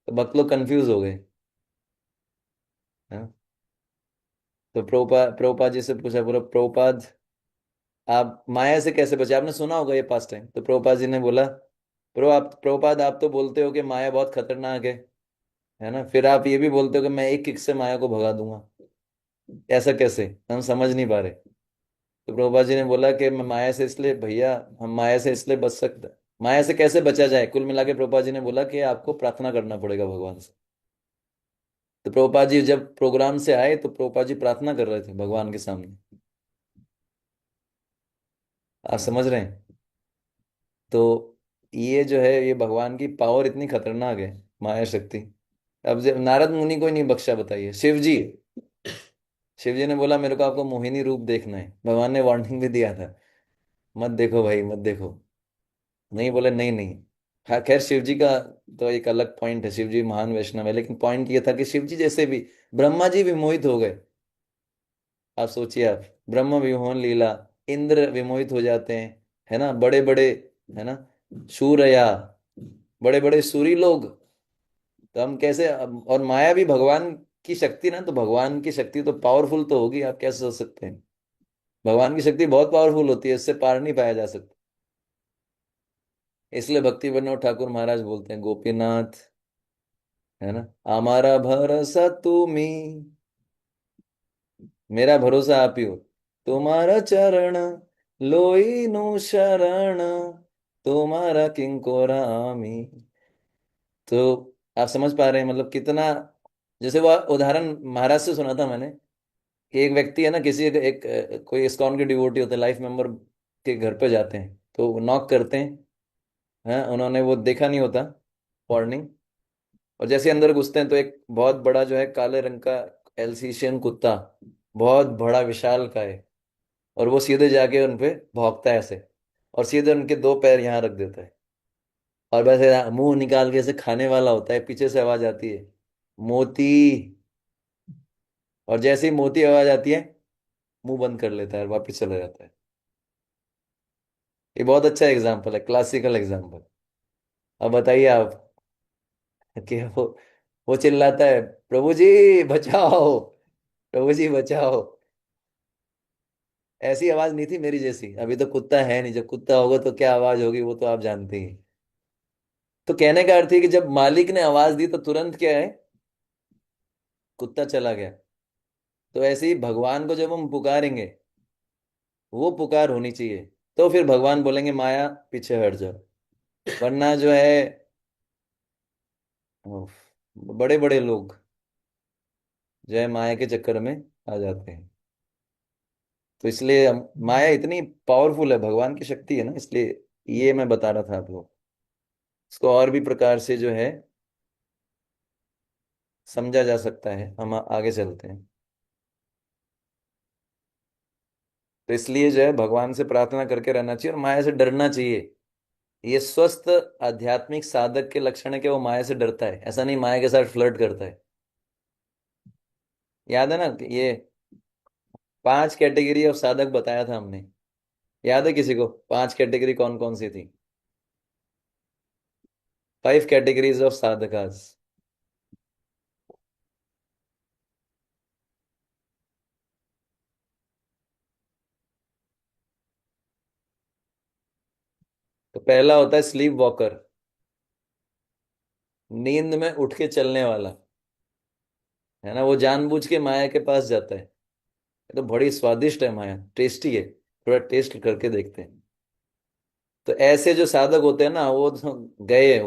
तो भक्त लोग कंफ्यूज हो गए, हाँ? तो प्रभुपाद जी से पूछा, बोला प्रभुपाद आप माया से कैसे बचे, आपने सुना होगा ये पास्ट टाइम। तो प्रभुपाद जी ने बोला, प्रभुपाद आप तो बोलते हो कि माया बहुत खतरनाक है ना, फिर आप ये भी बोलते हो कि मैं एक किक से माया को भगा दूंगा, ऐसा कैसे, हम समझ नहीं पा रहे। तो प्रभुपाद जी ने बोला कि मैं माया से इसलिए भैया, हम माया से इसलिए बच सकते, माया से कैसे बचा जाए, कुल मिला के प्रभुपाद जी ने बोला कि आपको प्रार्थना करना पड़ेगा भगवान से। तो प्रभुपाद जी जब प्रोग्राम से आए तो प्रभुपाद जी प्रार्थना कर रहे थे भगवान के सामने। आप समझ रहे हैं। तो ये जो है, ये भगवान की पावर इतनी खतरनाक है, माया शक्ति। अब जब नारद मुनि को ही नहीं बख्शा, बताइए शिव जी, शिव जी ने बोला मेरे को आपको मोहिनी रूप देखना है, भगवान ने वार्निंग भी दिया था, मत देखो भाई मत देखो। नहीं बोले, नहीं नहीं। हाँ खैर शिव जी का तो एक अलग पॉइंट है, शिव जी महान वैष्णव है, लेकिन पॉइंट ये था कि शिव जी जैसे भी ब्रह्मा जी भी मोहित हो गए। आप सोचिए, आप ब्रह्म विमोहन लीला, इंद्र विमोहित हो जाते हैं, है ना, बड़े बड़े, है ना, सूर्या, बड़े बड़े सूरी लोग। तो हम कैसे और माया भी भगवान की शक्ति ना, तो भगवान की शक्ति तो पावरफुल तो होगी, आप कैसे सोच सकते हैं। भगवान की शक्ति बहुत पावरफुल होती है, इससे पार नहीं पाया जा सकता। इसलिए भक्ति विनोद ठाकुर महाराज बोलते हैं, गोपीनाथ, है ना, हमारा भरोसा तुम्ही, मेरा भरोसा आप ही हो, तुम्हारा चरण लोई नु शरण, तुम्हारा किंकोरा आमी। तो आप समझ पा रहे हैं मतलब कितना जैसे वो उदाहरण महाराज से सुना था मैंने कि एक व्यक्ति है ना, किसी कोई इस्कॉन के डिवोटी होते हैं, लाइफ मेंबर के घर पे जाते हैं, तो नॉक करते हैं। हैं, उन्होंने वो देखा नहीं होता, वार्निंग। और जैसे अंदर घुसते हैं तो एक बहुत बड़ा जो है काले रंग का एल्सीशियन कुत्ता, बहुत बड़ा विशाल का है, और वो सीधे जाके उन पे भौंकता है ऐसे, और सीधे उनके दो पैर यहाँ रख देता है, और वैसे मुंह निकाल के ऐसे खाने वाला होता है। पीछे से आवाज आती है, मोती। और जैसे ही मोती आवाज आती है, मुंह बंद कर लेता है और वापिस चला जाता है। ये बहुत अच्छा एग्जाम्पल है, क्लासिकल एग्जाम्पल। अब बताइए आप कि वो चिल्लाता है, प्रभु जी बचाओ, प्रभु जी बचाओ। ऐसी आवाज नहीं थी मेरी जैसी, अभी तो कुत्ता है नहीं, जब कुत्ता होगा तो क्या आवाज होगी वो तो आप जानते ही हैं। तो कहने का अर्थ है कि जब मालिक ने आवाज दी तो तुरंत क्या है, कुत्ता चला गया। तो ऐसे ही भगवान को जब हम पुकारेंगे, वो पुकार होनी चाहिए, तो फिर भगवान बोलेंगे माया पीछे हट जाओ। वरना जो है, बड़े बड़े लोग जो है माया के चक्कर में आ जाते हैं। तो इसलिए माया इतनी पावरफुल है, भगवान की शक्ति है ना, इसलिए ये मैं बता रहा था आप लोग। इसको और भी प्रकार से जो है समझा जा सकता है, हम आगे चलते हैं। तो इसलिए जो है भगवान से प्रार्थना करके रहना चाहिए और माया से डरना चाहिए। ये स्वस्थ आध्यात्मिक साधक के लक्षण है कि वो माया से डरता है, ऐसा नहीं माया के साथ फ्लर्ट करता है। याद है ना कि ये 5 कैटेगरी ऑफ साधक बताया था हमने, याद है किसी को 5 कैटेगरी कौन कौन सी थी? 5 कैटेगरीज ऑफ साधकास। तो पहला होता है स्लीप वॉकर, नींद में उठ के चलने वाला, है ना, वो जानबूझ के माया के पास जाता है। ये तो बड़ी स्वादिष्ट है माया, टेस्टी है, थोड़ा टेस्ट करके देखते हैं। तो ऐसे जो साधक होते हैं ना, वो तो गए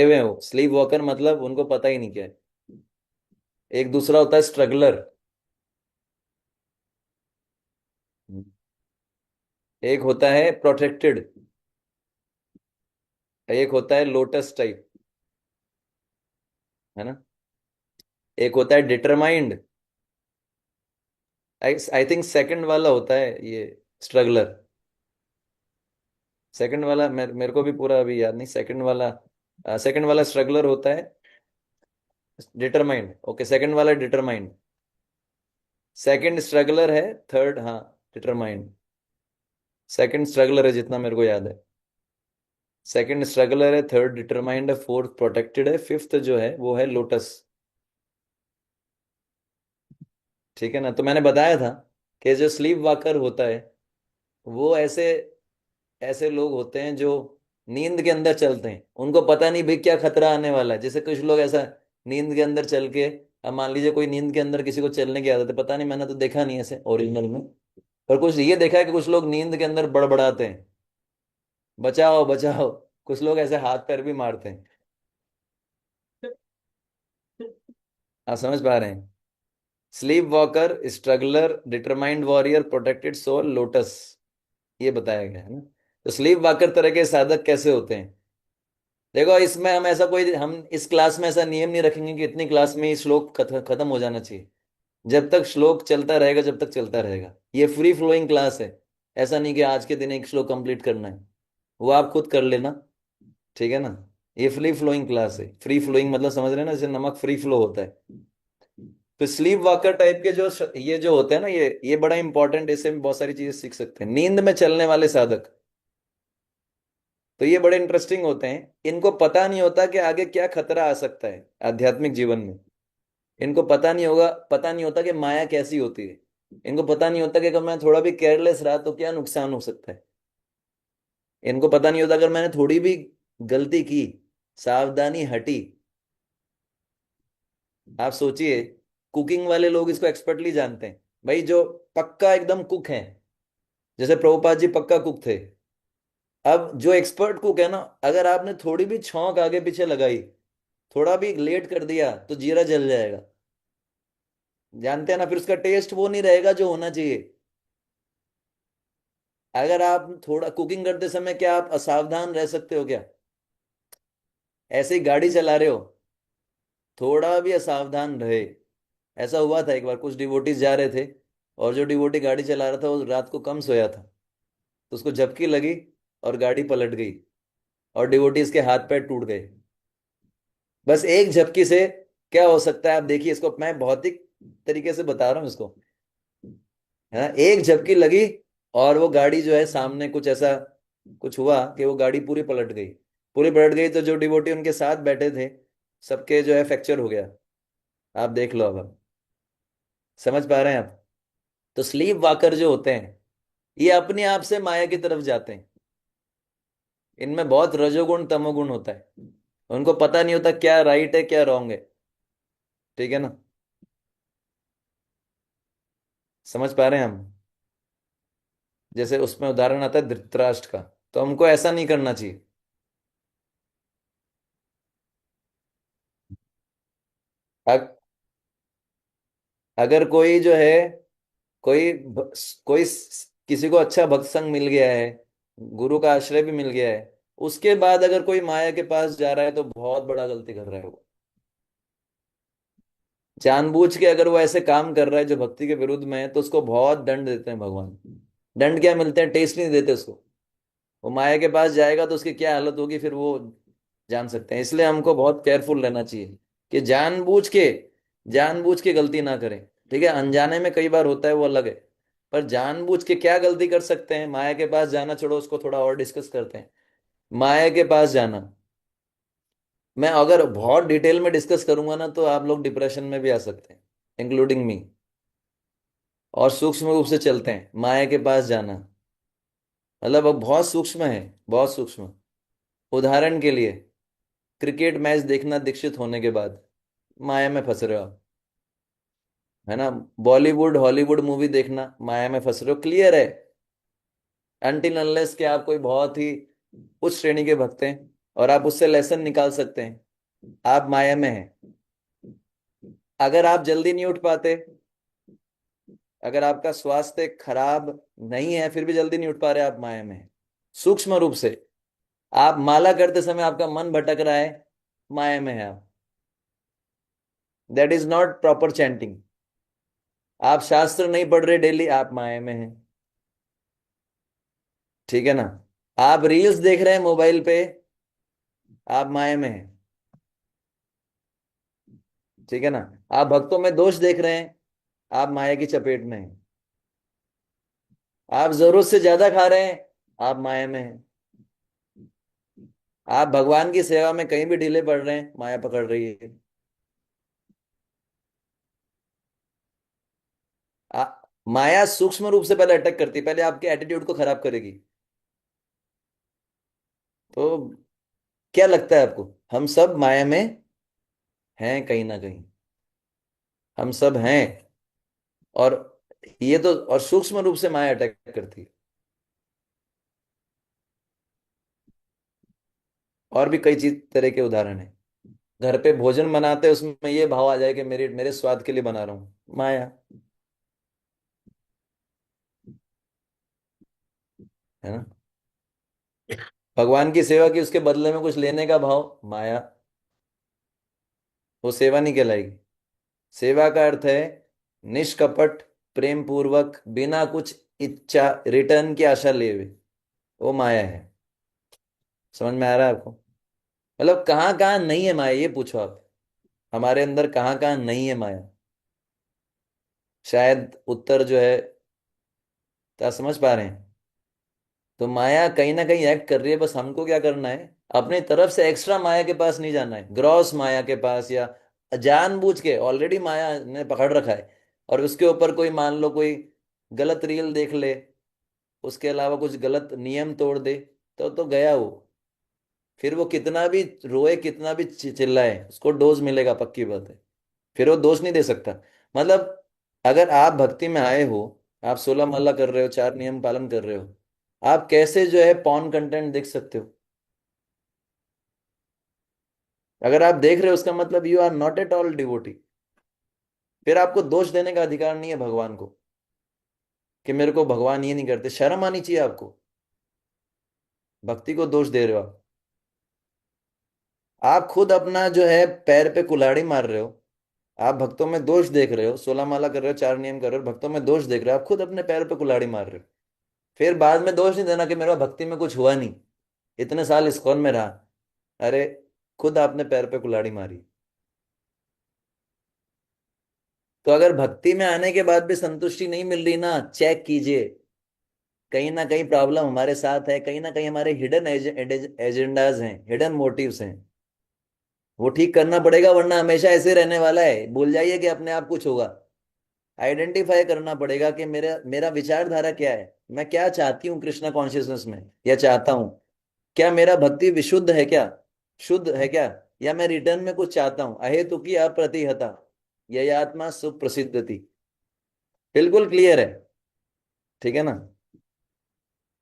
हुए हो, स्लीप वॉकर मतलब उनको पता ही नहीं क्या है। एक दूसरा होता है स्ट्रगलर, एक होता है प्रोटेक्टेड, एक होता है लोटस टाइप, है ना, एक होता है डिटरमाइंड। आई थिंक सेकंड वाला होता है ये स्ट्रगलर। सेकंड वाला मेरे को भी पूरा अभी याद नहीं, सेकंड वाला स्ट्रगलर होता है। डिटरमाइंड, ओके, सेकंड वाला डिटरमाइंड, सेकंड स्ट्रगलर है, थर्ड, हाँ, डिटरमाइंड। सेकंड स्ट्रगलर है जितना मेरे को याद है, सेकंड स्ट्रगलर है, थर्ड डिटरमाइंड है, फोर्थ प्रोटेक्टेड है, फिफ्थ जो है वो है लोटस। ठीक है ना? तो मैंने बताया था कि जो स्लीप वाकर होता है, वो ऐसे ऐसे लोग होते हैं जो नींद के अंदर चलते हैं, उनको पता नहीं भाई क्या खतरा आने वाला है। जैसे कुछ लोग ऐसा नींद के अंदर चल के, अब मान लीजिए कोई नींद के अंदर किसी को चलने की आदत है, पता नहीं, मैंने तो देखा नहीं ऐसे ओरिजिनल में, पर कुछ ये देखा है कि कुछ लोग नींद के अंदर बड़बड़ाते हैं, बचाओ बचाओ। कुछ लोग ऐसे हाथ पैर भी मारते हैं। आप समझ पा रहे हैं? Sleep walker, struggler, determined warrior, protected soul, lotus, ये बताया गया है ना। तो स्लीप वॉकर तरह के साधक कैसे होते हैं? देखो, इसमें हम इस क्लास में ऐसा नियम नहीं रखेंगे कि इतनी क्लास में ही श्लोक खत्म हो जाना चाहिए। जब तक श्लोक चलता रहेगा, जब तक चलता रहेगा, ये फ्री फ्लोइंग क्लास है। ऐसा नहीं कि आज के दिन एक श्लोक कंप्लीट करना है, वो आप खुद कर लेना, ठीक है ना। ये फ्री फ्लोइंग क्लास है, फ्री फ्लोइंग मतलब समझ रहे हैं ना, जैसे नमक फ्री फ्लो होता है। तो स्लीप वॉकर टाइप के ये जो होते हैं ना, ये बड़ा इंपॉर्टेंट, इससे भी बहुत सारी चीजें सीख सकते हैं। नींद में चलने वाले साधक, तो ये बड़े इंटरेस्टिंग होते हैं। इनको पता नहीं होता कि आगे क्या खतरा आ सकता है आध्यात्मिक जीवन में। इनको पता नहीं होता कि माया कैसी होती है। इनको पता नहीं होता कि अगर मैं थोड़ा भी केयरलेस रहा तो क्या नुकसान हो सकता है। इनको पता नहीं होता अगर मैंने थोड़ी भी गलती की, सावधानी हटी। आप सोचिए, कुकिंग वाले लोग इसको एक्सपर्टली जानते हैं, भाई जो पक्का एकदम कुक है, जैसे प्रभुपाद जी पक्का कुक थे। अब जो एक्सपर्ट कुक है ना, अगर आपने थोड़ी भी छौंक आगे पीछे लगाई, थोड़ा भी लेट कर दिया तो जीरा जल जाएगा। जानते हैं ना, फिर उसका टेस्ट वो नहीं रहेगा जो होना चाहिए। अगर आप थोड़ा कुकिंग करते समय, क्या आप असावधान रह सकते हो क्या? ऐसे ही गाड़ी चला रहे हो, थोड़ा भी असावधान रहे। ऐसा हुआ था एक बार, कुछ डिवोटीज जा रहे थे, और जो डिवोटी गाड़ी चला रहा था वो रात को कम सोया था, तो उसको झपकी लगी और गाड़ी पलट गई, और डिवोटीज के हाथ पैर टूट गए। बस एक झपकी से क्या हो सकता है आप देखिए, इसको मैं भौतिक तरीके से बता रहा हूँ इसको, है ना। एक झपकी लगी और वो गाड़ी जो है सामने कुछ ऐसा कुछ हुआ कि वो गाड़ी पूरी पलट गई। पूरी पलट गई तो जो डिवोटी उनके साथ बैठे थे, सबके जो है फ्रैक्चर हो गया। आप देख लो, अब आप समझ पा रहे हैं आप? तो स्लीप वाकर जो होते हैं, ये अपने आप से माया की तरफ जाते हैं। इनमें बहुत रजोगुण तमोगुण होता है, उनको पता नहीं होता क्या राइट है क्या रॉन्ग है। ठीक है ना, समझ पा रहे हैं हम? जैसे उसमें उदाहरण आता है धृतराष्ट्र का, तो हमको ऐसा नहीं करना चाहिए। अग- अगर कोई जो है, कोई किसी को अच्छा भक्त संग मिल गया है, गुरु का आश्रय भी मिल गया है, उसके बाद अगर कोई माया के पास जा रहा है तो बहुत बड़ा गलती कर रहा है वो। जानबूझ के अगर वो ऐसे काम कर रहा है जो भक्ति के विरुद्ध में है, तो उसको बहुत दंड देते हैं भगवान। दंड क्या मिलते हैं? टेस्ट नहीं देते उसको। वो माया के पास जाएगा तो उसकी क्या हालत होगी फिर वो जान सकते हैं। इसलिए हमको बहुत केयरफुल रहना चाहिए कि जानबूझ के गलती ना करें। ठीक है, अनजाने में कई बार होता है, वो अलग है। पर जानबूझ के क्या गलती कर सकते हैं? माया के पास जाना छोड़ो, उसको थोड़ा और डिस्कस करते हैं। माया के पास जाना, मैं अगर बहुत डिटेल में डिस्कस करूंगा ना तो आप लोग डिप्रेशन में भी आ सकते हैं, इंक्लूडिंग मी। और सूक्ष्म रूप से चलते हैं माया के पास जाना, मतलब अब बहुत सूक्ष्म है, बहुत सूक्ष्म। उदाहरण के लिए, क्रिकेट मैच देखना दीक्षित होने के बाद माया में फंस रहे हो आप, है ना। बॉलीवुड हॉलीवुड मूवी देखना, माया में फंस रहे हो, क्लियर है। अनटिल अनलेस कि आप कोई बहुत ही उच्च श्रेणी के भक्त हैं और आप उससे लेसन निकाल सकते हैं, आप माया में हैं। अगर आप जल्दी नहीं उठ पाते, अगर आपका स्वास्थ्य खराब नहीं है फिर भी जल्दी नहीं उठ पा रहे, आप माया में हैं सूक्ष्म रूप से। आप माला करते समय आपका मन भटक रहा है, माया में है आप। That is not proper chanting. आप शास्त्र नहीं पढ़ रहे डेली, आप माया में हैं। ठीक है ना। आप रील्स देख रहे हैं मोबाइल पे, आप माया में हैं। ठीक है ना। आप भक्तों में दोष देख रहे हैं, आप माया की चपेट में हैं। आप जरूरत से ज्यादा खा रहे हैं, आप माया में हैं। आप भगवान की सेवा में कहीं भी ढीले पड़ रहे हैं, माया पकड़ रही है। आ, माया सूक्ष्म रूप से पहले अटैक करती है, पहले आपके एटीट्यूड को खराब करेगी। तो क्या लगता है आपको, हम सब माया में हैं कहीं ना कहीं? हम सब हैं। और ये तो, और सूक्ष्म रूप से माया अटैक करती है। और भी कई चीज तरह के उदाहरण है। घर पे भोजन बनाते हैं, उसमें ये भाव आ जाए कि मेरे मेरे स्वाद के लिए बना रहा हूँ, माया, है ना। भगवान की सेवा की, उसके बदले में कुछ लेने का भाव, माया। वो सेवा नहीं कहलाएगी। सेवा का अर्थ है निष्कपट, प्रेम पूर्वक, बिना कुछ इच्छा रिटर्न की आशा लिए हुए, वो माया है। समझ में आ रहा है आपको? मतलब कहाँ कहाँ नहीं है माया, ये पूछो आप। हमारे अंदर कहाँ कहाँ नहीं है माया? शायद उत्तर जो है, क्या समझ पा रहे हैं? तो माया कहीं ना कहीं एक्ट कर रही है, बस हमको क्या करना है, अपनी तरफ से एक्स्ट्रा माया के पास नहीं जाना है, ग्रॉस माया के पास, या जानबूझ के ऑलरेडी माया ने पकड़ रखा है और उसके ऊपर कोई, मान लो कोई गलत रील देख ले, उसके अलावा कुछ गलत नियम तोड़ दे, तो गया वो। फिर वो कितना भी रोए, कितना भी चिल्लाए, उसको डोज मिलेगा, पक्की बात है। फिर वो दोष नहीं दे सकता। मतलब अगर आप भक्ति में आए हो, आप 16 माला कर रहे हो, 4 नियम पालन कर रहे हो, आप कैसे जो है पॉन कंटेंट देख सकते हो? अगर आप देख रहे हो उसका मतलब you are not at all devotee. फिर आपको दोष देने का अधिकार नहीं है भगवान को कि मेरे को भगवान ये नहीं करते। शर्म आनी चाहिए आपको, भक्ति को दोष दे रहे हो आप खुद अपना जो है पैर पे कुल्हाड़ी मार रहे हो। आप भक्तों में दोष देख रहे हो, 16 माला कर रहे हो, 4 नियम कर रहे हो, भक्तों में दोष देख रहे हो, आप खुद अपने पैर पे कुल्हाड़ी मार रहे हो। फिर बाद में दोष नहीं देना कि मेरा भक्ति में कुछ हुआ नहीं, इतने साल इस्कॉन में रहा। अरे, खुद आपने पैर पे कुल्हाड़ी मारी। तो अगर भक्ति में आने के बाद भी संतुष्टि नहीं मिल रही ना, चेक कीजिए, कहीं ना कहीं प्रॉब्लम हमारे साथ है, कहीं ना कहीं हमारे हिडन एजेंडाज हैं, हिडन मोटिव्स हैं। वो ठीक करना पड़ेगा, वरना हमेशा ऐसे रहने वाला है। भूल जाइए कि अपने आप कुछ होगा। आइडेंटिफाई करना पड़ेगा कि मेरा मेरा विचारधारा क्या है, मैं क्या चाहती हूँ कृष्णा कॉन्शियसनेस में, या चाहता हूँ। क्या मेरा भक्ति विशुद्ध है क्या, शुद्ध है क्या, या मैं रिटर्न में कुछ चाहता हूँ। अहेतु की अप्रतिहता यह आत्मा सुप्रसिद्धति। बिल्कुल क्लियर है, ठीक है ना।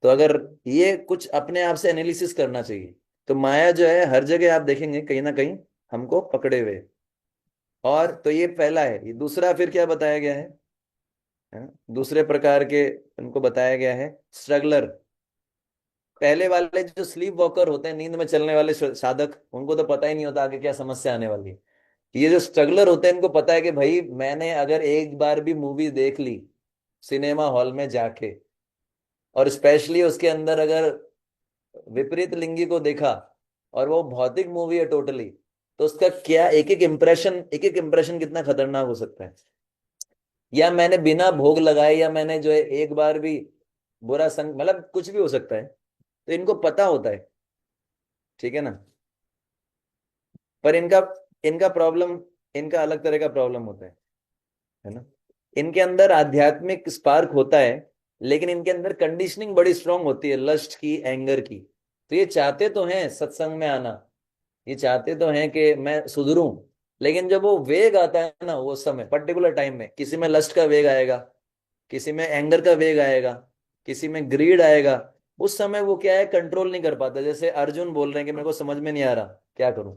तो अगर ये कुछ अपने आप से एनालिसिस करना चाहिए। तो माया जो है हर जगह आप देखेंगे कहीं ना कहीं हमको पकड़े हुए। और तो ये पहला है। ये दूसरा फिर क्या बताया गया है ना? दूसरे प्रकार के उनको बताया गया है स्ट्रगलर। पहले वाले जो स्लीप वॉकर होते हैं, नींद में चलने वाले साधक, उनको तो पता ही नहीं होता आगे क्या समस्या आने वाली है। ये जो स्ट्रगलर होते हैं, इनको पता है कि भाई मैंने अगर एक बार भी मूवी देख ली सिनेमा हॉल में जाके, और स्पेशली उसके अंदर अगर विपरीत लिंगी को देखा, और वो भौतिक मूवी है टोटली, तो उसका क्या एक एक इम्प्रेशन कितना खतरनाक हो सकता है। या मैंने बिना भोग लगाए, या मैंने जो है एक बार भी बुरा संग, मतलब कुछ भी हो सकता है। तो इनको पता होता है, ठीक है ना। पर इनका इनका प्रॉब्लम, इनका अलग तरह का प्रॉब्लम होता है ना। इनके अंदर आध्यात्मिक स्पार्क होता है, लेकिन इनके अंदर कंडीशनिंग बड़ी स्ट्रांग होती है, लस्ट की, एंगर की। तो ये चाहते तो हैं सत्संग में आना, ये चाहते तो हैं कि मैं सुधरूं, लेकिन जब वो वेग आता है ना, वो समय पर्टिकुलर टाइम में किसी में लस्ट का वेग आएगा, किसी में एंगर का वेग आएगा, किसी में ग्रीड आएगा। उस समय वो क्या है, कंट्रोल नहीं कर पाता। जैसे अर्जुन बोल रहे हैं कि मेरे को समझ में नहीं आ रहा क्या करूं।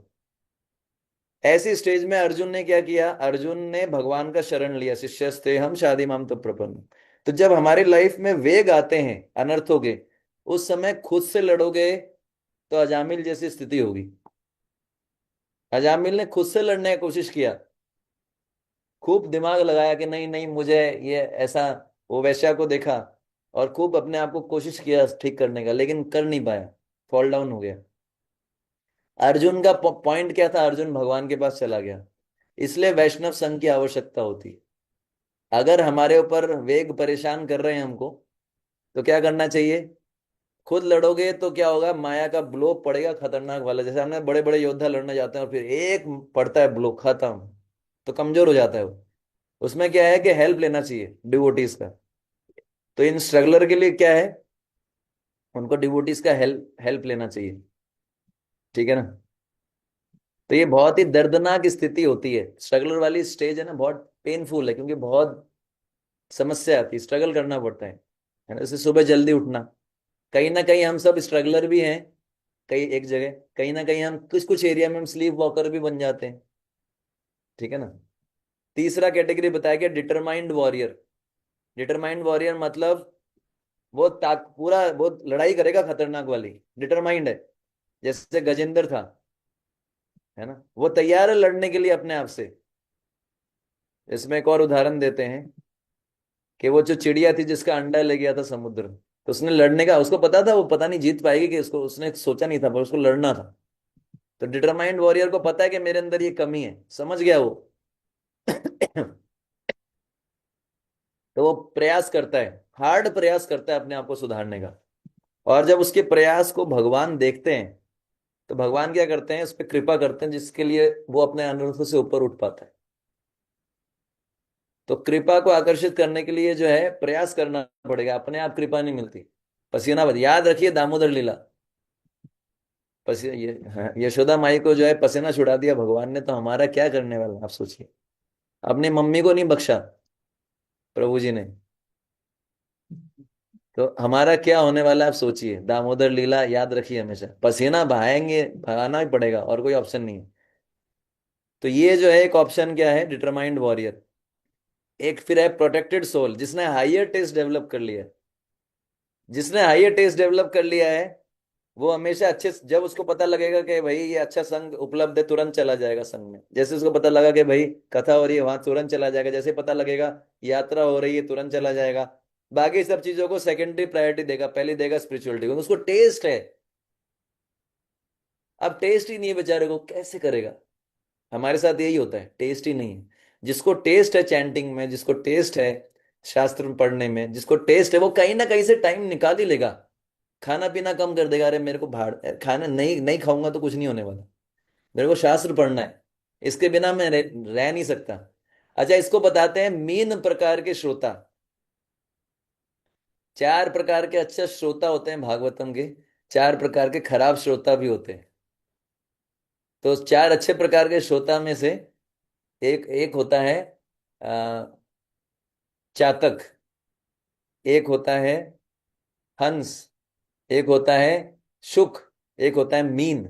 ऐसी स्टेज में अर्जुन ने क्या किया, अर्जुन ने भगवान का शरण लिया, शिष्यस्ते हम शादी माम तो प्रपन्न। तो जब हमारी लाइफ में वेग आते हैं अनर्थों के, उस समय खुद से लड़ोगे तो अजामिल जैसी स्थिति होगी। अजामिल ने खुद से लड़ने की कोशिश किया, खूब दिमाग लगाया कि नहीं नहीं मुझे ये ऐसा, वो वैश्या को देखा और खूब अपने आप को कोशिश किया ठीक करने का, लेकिन कर नहीं पाया, फॉल डाउन हो गया। अर्जुन का पॉइंट क्या था, अर्जुन भगवान के पास चला गया। इसलिए वैष्णव संघ की आवश्यकता होती है। अगर हमारे ऊपर वेग परेशान कर रहे हैं हमको, तो क्या करना चाहिए, खुद लड़ोगे तो क्या होगा, माया का ब्लो पड़ेगा खतरनाक वाला। जैसे हमने बड़े बड़े योद्धा लड़ने जाते हैं और फिर एक पड़ता है ब्लो, खत्म, तो कमजोर हो जाता है वो। उसमें क्या है कि हेल्प लेना चाहिए डिवोटीज का। तो इन स्ट्रगलर के लिए क्या है, उनको डिवोटीज का हेल्प हेल्प लेना चाहिए, ठीक है ना। तो ये बहुत ही दर्दनाक स्थिति होती है, स्ट्रगलर वाली स्टेज है ना, बहुत पेनफुल है, क्योंकि बहुत समस्या आती है, स्ट्रगल करना पड़ता है ना। जैसे सुबह जल्दी उठना, कहीं ना कहीं हम सब स्ट्रगलर भी हैं, कहीं एक जगह, कहीं ना कहीं हम कुछ कुछ एरिया में हम स्लीप वॉकर भी बन जाते हैं, ठीक है ना। तीसरा कैटेगरी बताया गया डिटरमाइंड वॉरियर। डिटरमाइंड वॉरियर मतलब वो पूरा वो लड़ाई करेगा खतरनाक वाली, डिटरमाइंड है। जैसे गजेंद्र था, है ना, वो तैयार है लड़ने के लिए अपने आप से। इसमें एक और उदाहरण देते हैं कि वो जो चिड़िया थी जिसका अंडा ले गया था समुद्र, तो उसने लड़ने का, उसको पता था वो पता नहीं जीत पाएगी, कि उसको, उसने सोचा नहीं था, पर उसको लड़ना था। तो डिटरमाइंड वॉरियर को पता है कि मेरे अंदर ये कमी है, समझ गया वो। तो वो प्रयास करता है, हार्ड प्रयास करता है अपने आप को सुधारने का। और जब उसके प्रयास को भगवान देखते हैं, तो भगवान क्या करते हैं, उस पर कृपा करते हैं, जिसके लिए वो अपने अनर्थों से ऊपर उठ पाता है। तो कृपा को आकर्षित करने के लिए जो है प्रयास करना पड़ेगा, अपने आप कृपा नहीं मिलती। पसीना बद, याद रखिए दामोदर लीला। ये हाँ, यशोदा माई को जो है पसीना छुड़ा दिया भगवान ने, तो हमारा क्या करने वाला आप सोचिए। अपनी मम्मी को नहीं बख्शा प्रभु जी ने, तो हमारा क्या होने वाला है आप सोचिए। दामोदर लीला याद रखिए हमेशा, पसीना बहाएंगे, बहाना ही पड़ेगा, और कोई ऑप्शन नहीं है। तो ये जो है एक ऑप्शन क्या है, डिटरमाइंड वॉरियर। एक फिर है प्रोटेक्टेड सोल, जिसने हायर टेस्ट डेवलप कर लिया है। जिसने हायर टेस्ट डेवलप कर लिया है वो हमेशा अच्छे, जब उसको पता लगेगा कि भाई ये अच्छा संघ उपलब्ध है, तुरंत चला जाएगा संघ में। जैसे उसको पता लगा कि भाई कथा हो रही है, वहां तुरंत चला जाएगा। जैसे पता लगेगा यात्रा हो रही है, तुरंत चला जाएगा। बाकी सब चीजों को सेकेंडरी प्रायोरिटी देगा, पहले देगा स्पिरिचुअलिटी को। उसको टेस्ट है। अब टेस्ट ही नहीं है बेचारे को, कैसे करेगा? हमारे साथ यही होता है, टेस्ट ही नहीं है। जिसको टेस्ट है चैंटिंग में, जिसको टेस्ट है शास्त्र पढ़ने में, जिसको टेस्ट है, वो कहीं ना कहीं से टाइम निकाल ही लेगा। खाना पीना कम कर देगा, अरे मेरे को भाड़ खाना नहीं, नहीं खाऊंगा तो कुछ नहीं होने वाला, मेरे को शास्त्र पढ़ना है, इसके बिना मैं रह नहीं सकता। अच्छा, इसको बताते हैं मीन प्रकार के श्रोता। चार प्रकार के अच्छे श्रोता होते हैं भागवतम के, चार प्रकार के खराब श्रोता भी होते हैं। तो चार अच्छे प्रकार के श्रोता में से एक एक होता है चातक, एक होता है हंस, एक होता है शुक, एक होता है मीन।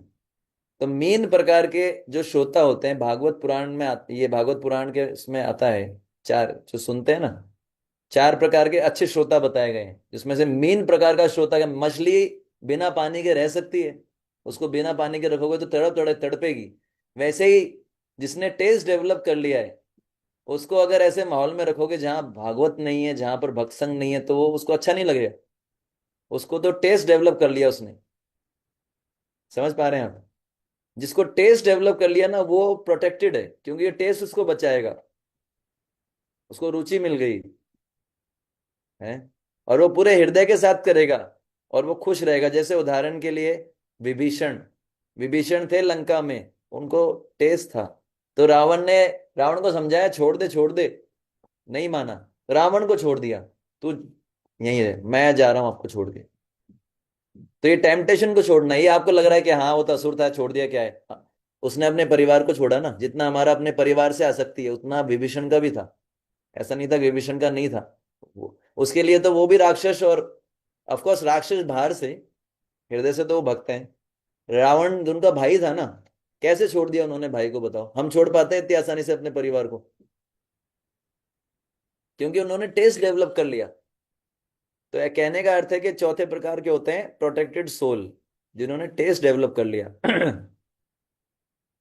तो मीन प्रकार के जो श्रोता होते हैं, भागवत पुराण में ये भागवत पुराण के इसमें आता है, चार जो सुनते हैं ना, चार प्रकार के अच्छे श्रोता बताए गए हैं। जिसमें से मीन प्रकार का श्रोता क्या, मछली बिना पानी के रह सकती है, उसको बिना पानी के रखोगे तो तड़प तड़प तड़पेगी। वैसे ही जिसने टेस्ट डेवलप कर लिया है, उसको अगर ऐसे माहौल में रखोगे जहां भागवत नहीं है, जहां पर भक्त संग नहीं है, तो वो उसको अच्छा नहीं लगेगा। उसको तो टेस्ट डेवलप कर लिया उसने। समझ पा रहे हैं आप? जिसको टेस्ट डेवलप कर लिया ना, वो प्रोटेक्टेड है, क्योंकि ये टेस्ट उसको बचाएगा। उसको रुचि मिल गई है, और वो पूरे हृदय के साथ करेगा, और वो खुश रहेगा। जैसे उदाहरण के लिए विभीषण, विभीषण थे लंका में, उनको टेस्ट था। तो रावण ने, रावण को समझाया छोड़ दे छोड़ दे, नहीं माना, रावण को छोड़ दिया। तू यहीं रहे, मैं जा रहा हूं आपको छोड़ के। तो ये टेम्पटेशन को छोड़ना, ये आपको लग रहा है कि हाँ वो तो असुर था, छोड़ दिया, क्या है? हाँ, उसने अपने परिवार को छोड़ा ना। जितना हमारा अपने परिवार से आसक्ति है, उतना विभीषण का भी था। ऐसा नहीं था विभीषण का नहीं था। उसके लिए तो वो भी राक्षस, और ऑफ कोर्स राक्षस बाहर से, हृदय से तो वो भक्त हैं। रावण जो उनका भाई था ना, कैसे छोड़ दिया उन्होंने भाई को? बताओ, हम छोड़ पाते हैं इतनी आसानी से अपने परिवार को? क्योंकि उन्होंने टेस्ट डेवलप कर लिया। तो यह कहने का अर्थ है कि चौथे प्रकार के होते हैं प्रोटेक्टेड सोल, जिन्होंने टेस्ट डेवलप कर लिया।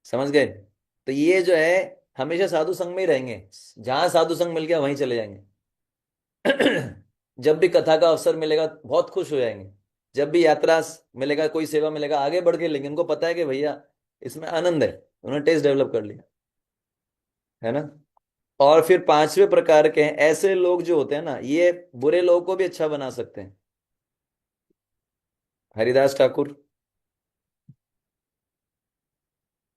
समझ गए? तो ये जो है हमेशा साधु संग में ही रहेंगे, जहां साधु संग मिल गया वहीं चले जाएंगे। जब भी कथा का अवसर मिलेगा बहुत खुश हो जाएंगे। जब भी यात्रा मिलेगा, कोई सेवा मिलेगा, आगे बढ़ के लेंगे। उनको पता है कि भैया इसमें आनंद है, उन्होंने टेस्ट डेवलप कर लिया है ना। और फिर पांचवें प्रकार के हैं ऐसे लोग जो होते हैं ना, ये बुरे लोगों को भी अच्छा बना सकते हैं। हरिदास ठाकुर,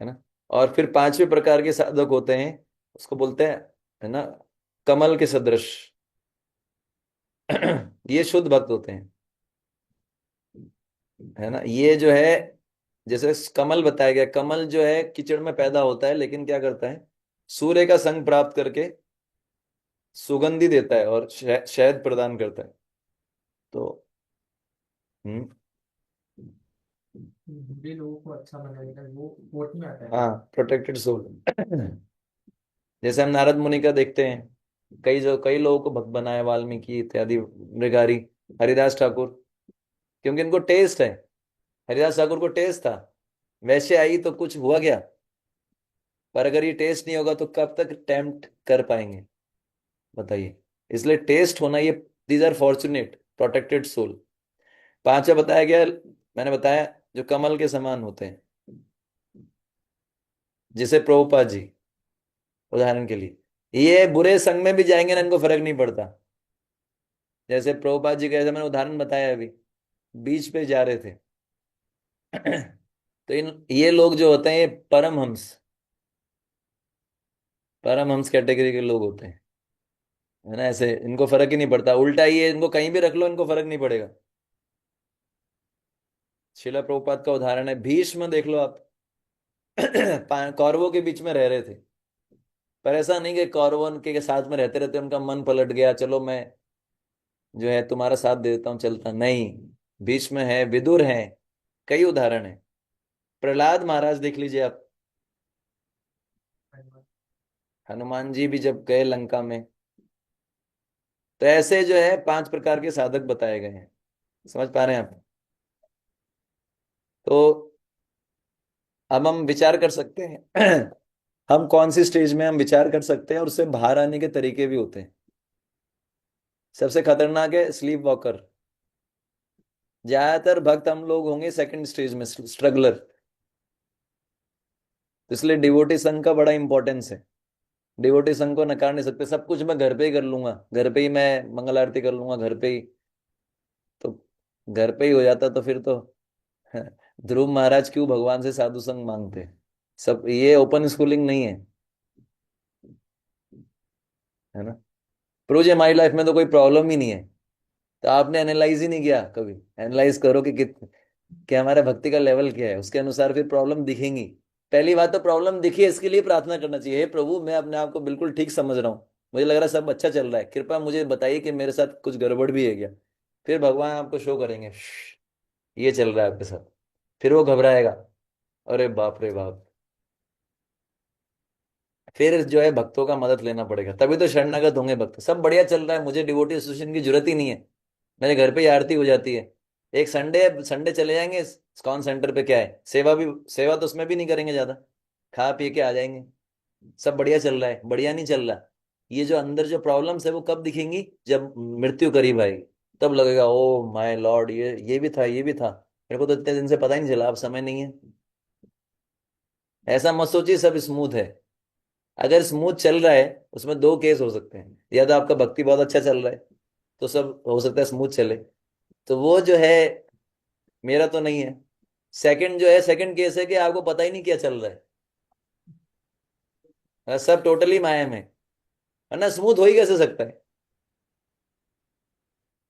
है ना। और फिर पांचवें प्रकार के साधक होते हैं, उसको बोलते हैं, है ना, कमल के सदृश। ये शुद्ध भक्त होते हैं, है ना। ये जो है, जैसे कमल बताया गया, कमल जो है कीचड़ में पैदा होता है, लेकिन क्या करता है, सूर्य का संग प्राप्त करके सुगंधि देता है और शहद प्रदान करता है। तो हम्म,
बुरे लोगों को अच्छा बनाएगा, वो कोर्ट में आता है।
हाँ, प्रोटेक्टेड सोल। जैसे हम नारद मुनि का देखते हैं, कई लोगों को भक्त बनाया, वाल्मीकि इत्यादि, मृगारी, हरिदास ठाकुर, क्योंकि इनको टेस्ट है। हरिदास ठाकुर को टेस्ट था, वैसे आई तो कुछ हुआ क्या? पर अगर ये टेस्ट नहीं होगा तो कब तक टेम्प्ट कर पाएंगे, बताइए। इसलिए टेस्ट होना, ये these are fortunate protected soul. पांचवा बताया गया, मैंने बताया, जो कमल के समान होते हैं, जैसे प्रभुपाद जी, उदाहरण के लिए। ये बुरे संग में भी जाएंगे ना, इनको फर्क नहीं पड़ता। जैसे प्रभुपाद जी का, जैसे मैंने उदाहरण बताया अभी, बीच पे जा रहे थे। तो इन ये लोग जो होते हैं, ये परमहंस, परमहंस कैटेगरी के लोग होते हैं, है ना। ऐसे इनको फर्क ही नहीं पड़ता, उल्टा ये, इनको कहीं भी रख लो इनको फर्क नहीं पड़ेगा। शिला प्रभुपाद का उदाहरण है, भीष्म देख लो आप। कौरवों के बीच में रह रहे थे, पर ऐसा नहीं कि कौरवों के साथ में रहते रहते उनका मन पलट गया, चलो मैं जो है तुम्हारा साथ दे देता हूँ, चलता नहीं। भीष्म है, विदुर है, कई उदाहरण है। प्रहलाद महाराज देख लीजिए आप, हनुमान जी भी जब गए लंका में, तो ऐसे जो है 5 प्रकार के साधक बताए गए हैं। समझ पा रहे हैं आप? तो अब हम विचार कर सकते हैं हम कौन सी स्टेज में हम विचार कर सकते हैं, और उससे बाहर आने के तरीके भी होते हैं। सबसे खतरनाक है स्लीप वॉकर। ज्यादातर भक्त हम लोग होंगे सेकंड स्टेज में, स्ट्रगलर। इसलिए डिवोटी संघ का बड़ा इंपॉर्टेंस है। डिवोटी संघ को नकार नहीं सकते। सब कुछ मैं घर पे ही कर लूंगा, घर पे ही मैं मंगल आरती कर लूंगा, घर पे ही। तो घर पे ही हो जाता तो फिर तो ध्रुव महाराज क्यों भगवान से साधु संग मांगते? सब ये ओपन स्कूलिंग नहीं है, है ना। प्रोज हमारी लाइफ में तो कोई प्रॉब्लम ही नहीं है। तो आपने एनालाइज ही नहीं किया कभी। एनालाइज करो कि हमारा भक्ति का लेवल क्या है, उसके अनुसार फिर प्रॉब्लम दिखेंगी। पहली बात तो प्रॉब्लम दिखी है इसके लिए प्रार्थना करना चाहिए, हे प्रभु मैं अपने आप को बिल्कुल ठीक समझ रहा हूँ, मुझे लग रहा है सब अच्छा चल रहा है, कृपया मुझे बताइए कि मेरे साथ कुछ गड़बड़ भी है क्या। फिर भगवान आपको शो करेंगे, ये चल रहा है आपके साथ। फिर वो घबराएगा, अरे बाप रे बाप। फिर जो है भक्तों का मदद लेना पड़ेगा, तभी तो शरणागत होंगे भक्त। सब बढ़िया चल रहा है, मुझे डिवोटी एसोसिएशन की जरूरत ही नहीं है, मेरे घर पे ही आरती हो जाती है। एक संडे संडे चले जाएंगे स्कॉन सेंटर पे, क्या है सेवा भी, सेवा तो उसमें भी नहीं करेंगे ज्यादा, खा पी के आ जाएंगे। सब बढ़िया चल रहा है, बढ़िया नहीं चल रहा। ये जो अंदर जो प्रॉब्लम्स है वो कब दिखेंगी? जब मृत्यु करीब आएगी, तब लगेगा ओ माय लॉर्ड, ये भी था, ये भी था, मेरे को तो इतने दिन से पता ही नहीं चला, अब समय नहीं है। ऐसा मत सोचिए सब स्मूथ है। अगर स्मूथ चल रहा है, उसमें दो केस हो सकते हैं, या तो आपका भक्ति बहुत अच्छा चल रहा है, तो सब हो सकता है स्मूथ चले, तो वो जो है मेरा तो नहीं है। सेकंड जो है, सेकंड केस है कि आपको पता ही नहीं क्या चल रहा है, सब टोटली माया में, वरना स्मूथ हो ही कैसे सकता है।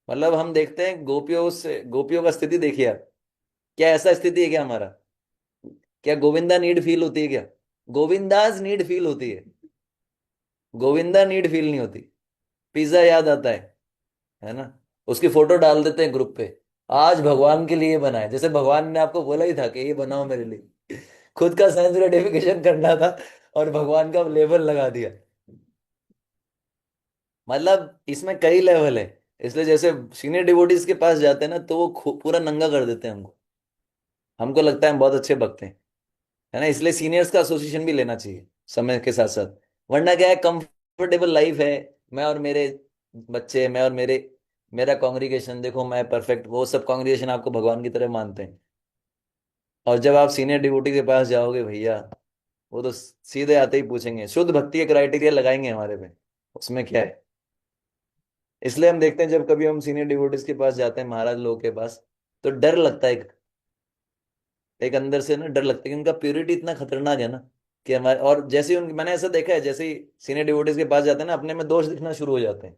मतलब हम देखते हैं गोपियों से, गोपियों का स्थिति देखिए आप, क्या ऐसा स्थिति है क्या हमारा? क्या गोविंदा नीड फील होती है क्या? गोविंदाज नीड फील होती है, गोविंदा नीड फील नहीं होती। पिज्जा याद आता है ना, उसकी फोटो डाल देते हैं ग्रुप पे, आज भगवान के लिए बनाए, जैसे भगवान ने आपको बोला ही था कि ये बनाओ मेरे लिए। खुद का सेंस ग्रेटिफिकेशन करना था और भगवान का लेबल लगा दिया। मतलब इसमें कई लेवल है। इसलिए जैसे सीनियर डिवोटीज के पास जाते हैं ना, तो वो पूरा नंगा कर देते हैं हमको, हमको लगता है हम बहुत अच्छे भक्त हैं, है ना। इसलिए सीनियर्स का एसोसिएशन भी लेना चाहिए समय के साथ साथ। वरना क्या है, कंफर्टेबल लाइफ है, मैं और मेरे बच्चे, मैं और मेरा कांग्रीगेशन देखो, मैं परफेक्ट, वो सब कांग्रीगेशन आपको भगवान की तरह मानते हैं। और जब आप सीनियर डिवोटी के पास जाओगे भैया, वो तो सीधे आते ही पूछेंगे, शुद्ध भक्ति के क्राइटेरिया लगाएंगे हमारे पे, उसमें क्या है। इसलिए हम देखते हैं जब कभी हम सीनियर डिवोटीज के पास जाते हैं, महाराज लोगों के पास, तो डर लगता है, एक अंदर से ना डर लगता है कि उनका प्योरिटी इतना खतरनाक है ना, कि हमारे, और जैसे ही उन, मैंने ऐसा देखा है, जैसे ही सीनियर डिवोटीज के पास जाते हैं ना, अपने में दोष दिखना शुरू हो जाते हैं।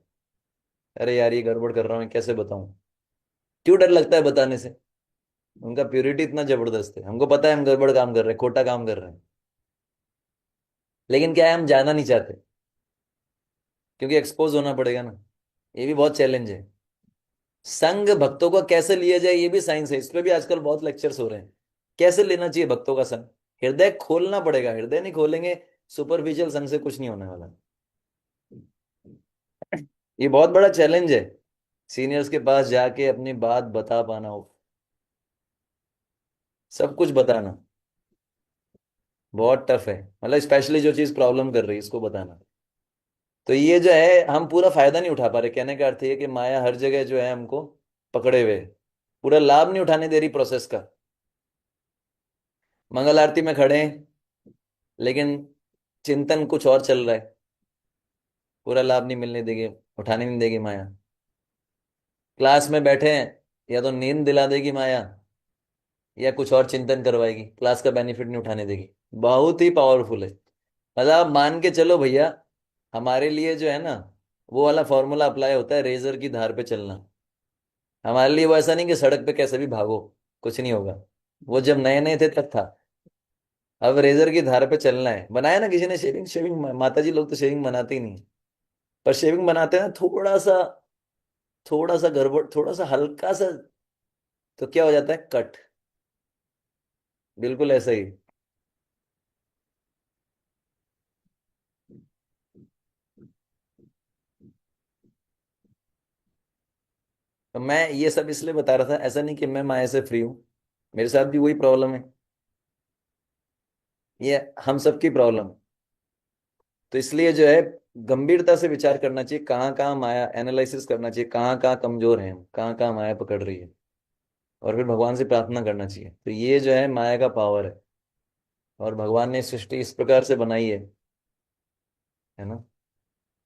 अरे यार ये गड़बड़ कर रहा हूँ, कैसे बताऊं? क्यों डर लगता है बताने से? उनका प्योरिटी इतना जबरदस्त है, हमको पता है हम गड़बड़ काम कर रहे हैं, खोटा काम कर रहे हैं, लेकिन क्या है, हम जाना नहीं चाहते, क्योंकि एक्सपोज होना पड़ेगा ना। ये भी बहुत चैलेंज है। संघ भक्तों को कैसे लिया जाए, ये भी साइंस है, इस पे भी आजकल बहुत लेक्चर्स हो रहे हैं। कैसे लेना चाहिए भक्तों का संग? हृदय खोलना पड़ेगा, हृदय नहीं खोलेंगे, सुपरफिशियल संग से कुछ नहीं होने वाला। ये बहुत बड़ा चैलेंज है, सीनियर्स के पास जाके अपनी बात बता पाना हो, सब कुछ बताना बहुत टफ है। मतलब स्पेशली जो चीज प्रॉब्लम कर रही है इसको बताना। तो ये जो है हम पूरा फायदा नहीं उठा पा रहे, कहने का अर्थ ये है कि माया हर जगह जो है हमको पकड़े हुए है, पूरा लाभ नहीं उठाने दे रही प्रोसेस का। मंगल आरती में खड़े हैं, लेकिन चिंतन कुछ और चल रहा है, पूरा लाभ नहीं मिलने देगी, उठाने नहीं देगी माया। क्लास में बैठे हैं, या तो नींद दिला देगी माया, या कुछ और चिंतन करवाएगी, क्लास का बेनिफिट नहीं उठाने देगी। बहुत ही पावरफुल है। मतलब आप मान के चलो भैया, हमारे लिए जो है ना, वो वाला फॉर्मूला अप्लाई होता है, रेजर की धार पे चलना। हमारे लिए वो ऐसा नहीं कि सड़क पे कैसे भी भागो, कुछ नहीं होगा। वो जब नए नए थे तब था, अब रेजर की धार पे चलना है। बनाया ना किसी ने शेविंग, शेविंग माता जी लोग तो शेविंग बनाते ही नहीं, पर शेविंग बनाते हैं ना, थोड़ा सा गड़बड़, थोड़ा सा हल्का सा, तो क्या हो जाता है, कट। बिल्कुल ऐसा ही। तो मैं ये सब इसलिए बता रहा था, ऐसा नहीं कि मैं माया से फ्री हूँ, मेरे साथ भी वही प्रॉब्लम है, ये हम सबकी प्रॉब्लम है। तो इसलिए जो है गंभीरता से विचार करना चाहिए, कहाँ कहाँ माया, एनालिसिस करना चाहिए, कहाँ कहाँ कमजोर है हम, कहाँ कहाँ माया पकड़ रही है, और फिर भगवान से प्रार्थना करना चाहिए। तो ये जो है माया का पावर है, और भगवान ने सृष्टि इस प्रकार से बनाई है ना।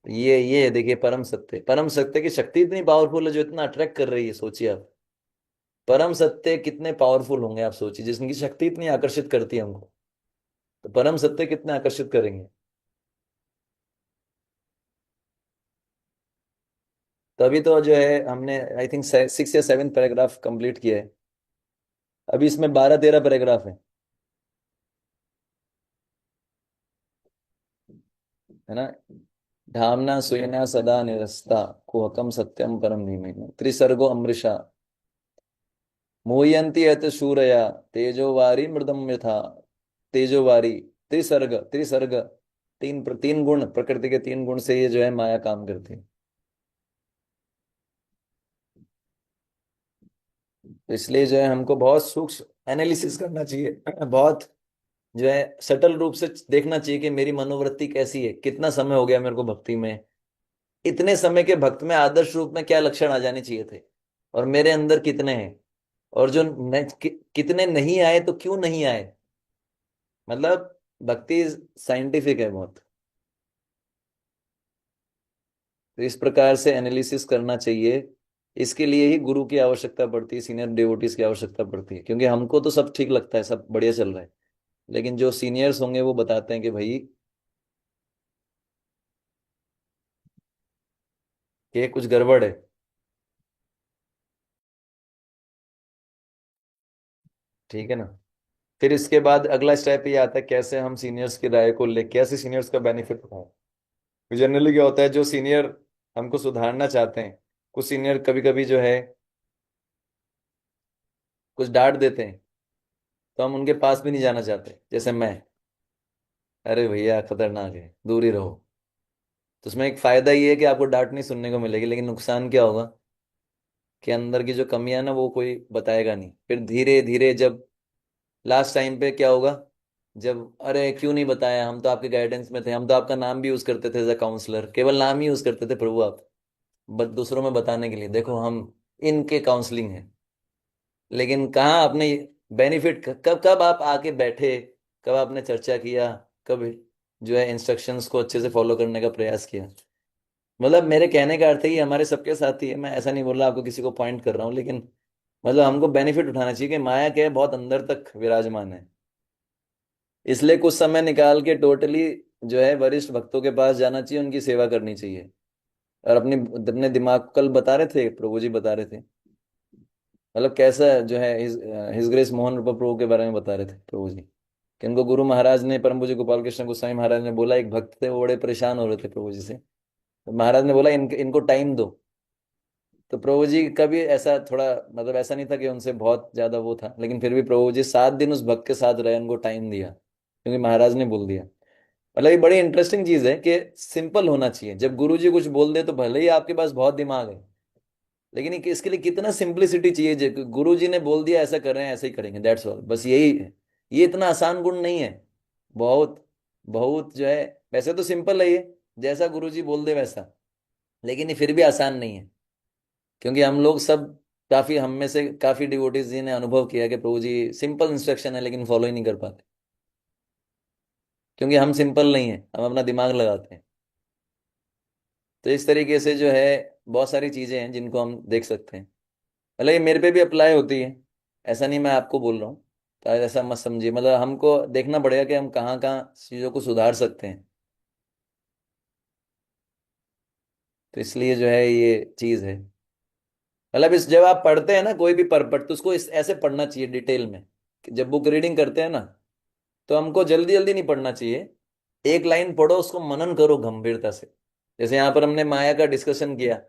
तो ये है, देखिए परम सत्य, परम सत्य की शक्ति इतनी पावरफुल है जो इतना अट्रैक्ट कर रही है, सोचिए आप। परम सत्य कितने पावरफुल होंगे आप सोचिए, जिसकी शक्ति इतनी आकर्षित करती है हमको, तो परम सत्य कितने आकर्षित करेंगे। तभी तो जो है हमने आई थिंक 6 या 7 पैराग्राफ कंप्लीट किया है, अभी इसमें 12-13 पैराग्राफ है है ना। धामना सुयना सदा निरस्ता, कुहकम सत्यम परम धीमहि, त्रिसर्गो अमृषा, मुह्यन्ति यत शूरया, तेजोवारी मृदम यथा, तेजोवारी, त्रिसर्ग त्रिसर्ग, तीन गुण, प्रकृति के 3 गुण से ये जो है माया काम करती है। तो इसलिए जो है हमको बहुत सूक्ष्म एनालिसिस करना चाहिए, बहुत जो है सटल रूप से देखना चाहिए कि मेरी मनोवृत्ति कैसी है, कितना समय हो गया मेरे को भक्ति में, इतने समय के भक्त में आदर्श रूप में क्या लक्षण आ जाने चाहिए थे, और मेरे अंदर कितने हैं, और जो कितने नहीं आए तो क्यों नहीं आए। मतलब भक्ति साइंटिफिक है बहुत। तो इस प्रकार से एनालिसिस करना चाहिए, इसके लिए ही गुरु की आवश्यकता पड़ती है, सीनियर डिवोटीज की आवश्यकता पड़ती है, क्योंकि हमको तो सब ठीक लगता है, सब बढ़िया चल रहा है, लेकिन जो सीनियर्स होंगे वो बताते हैं कि भाई कि कुछ गड़बड़ है। ठीक है ना। फिर इसके बाद अगला स्टेप ये आता है, कैसे हम सीनियर्स की राय को ले, कैसे सीनियर्स का बेनिफिट उठाएं। जनरली क्या होता है, जो सीनियर हमको सुधारना चाहते हैं, कुछ सीनियर कभी कभी जो है कुछ डांट देते हैं, तो हम उनके पास भी नहीं जाना चाहते, जैसे मैं, अरे भैया खतरनाक है, दूर ही रहो। तो उसमें एक फायदा ये है कि आपको डांट नहीं सुनने को मिलेगी, लेकिन नुकसान क्या होगा कि अंदर की जो कमियां ना वो कोई बताएगा नहीं, फिर धीरे धीरे जब लास्ट टाइम पे क्या होगा, जब अरे क्यों नहीं बताया, हम तो आपके गाइडेंस में थे, हम तो आपका नाम भी यूज करते थे एज अ काउंसलर, केवल नाम ही यूज करते थे प्रभु आप, दूसरों में बताने के लिए देखो हम इनके काउंसलिंग है। लेकिन कहाँ आपने बेनिफिट, कब कब आप आके बैठे, कब आपने चर्चा किया, कब जो है इंस्ट्रक्शंस को अच्छे से फॉलो करने का प्रयास किया। मतलब मेरे कहने का अर्थ है कि हमारे सबके साथ ही है, मैं ऐसा नहीं बोल रहा आपको किसी को पॉइंट कर रहा हूँ, लेकिन मतलब हमको बेनिफिट उठाना चाहिए कि माया क्या है, बहुत अंदर तक विराजमान है। इसलिए कुछ समय निकाल के टोटली जो है वरिष्ठ भक्तों के पास जाना चाहिए, उनकी सेवा करनी चाहिए। और अपनी अपने दिमाग, कल बता रहे थे प्रभु जी, बता रहे थे मतलब कैसा जो है हिज ग्रेस मोहन रूपा प्रभु के बारे में बता रहे थे प्रभु जी, कि उनको गुरु महाराज ने, परम पूज्य गोपाल कृष्ण गोस्वामी महाराज ने बोला, एक भक्त थे वो बड़े परेशान हो रहे थे प्रभु जी से, तो महाराज ने बोला इनको टाइम दो। तो प्रभु जी का भी ऐसा थोड़ा मतलब ऐसा नहीं था कि उनसे बहुत ज्यादा वो था, लेकिन फिर भी प्रभु जी 7 दिन उस भक्त के साथ रहे, उनको टाइम दिया, क्योंकि महाराज ने बोल दिया। मतलब ये बड़ी इंटरेस्टिंग चीज है कि सिंपल होना चाहिए, जब गुरु जी कुछ बोल दे तो भले ही आपके पास बहुत दिमाग है, लेकिन इसके लिए कितना सिंपलिसिटी चाहिए, गुरु जी ने बोल दिया ऐसा कर रहे हैं ऐसे ही करेंगे, दैट्स ऑल, बस यही है। ये इतना आसान गुण नहीं है, बहुत बहुत जो है, वैसे तो सिंपल है ये, जैसा गुरु जी बोल दे वैसा, लेकिन ये फिर भी आसान नहीं है, क्योंकि हम लोग सब काफी, हम में से काफी डिवोटीज जी ने अनुभव किया कि प्रभु जी सिंपल इंस्ट्रक्शन है लेकिन फॉलो ही नहीं कर पाते, क्योंकि हम सिंपल नहीं है, हम अपना दिमाग लगाते हैं। तो इस तरीके से जो है बहुत सारी चीजें हैं जिनको हम देख सकते हैं, मतलब ये मेरे पे भी अप्लाई होती है, ऐसा नहीं मैं आपको बोल रहा हूँ, तो ऐसा मत समझिए, मतलब हमको देखना पड़ेगा कि हम कहाँ कहाँ चीज़ों को सुधार सकते हैं। तो इसलिए जो है ये चीज़ है, मतलब इस जब आप पढ़ते हैं ना कोई भी परपट, तो उसको इस ऐसे पढ़ना चाहिए डिटेल में, कि जब बुक रीडिंग करते हैं ना, तो हमको जल्दी जल्दी नहीं पढ़ना चाहिए, एक लाइन पढ़ो उसको मनन करो गंभीरता से। जैसे यहाँ पर हमने माया का डिस्कशन किया,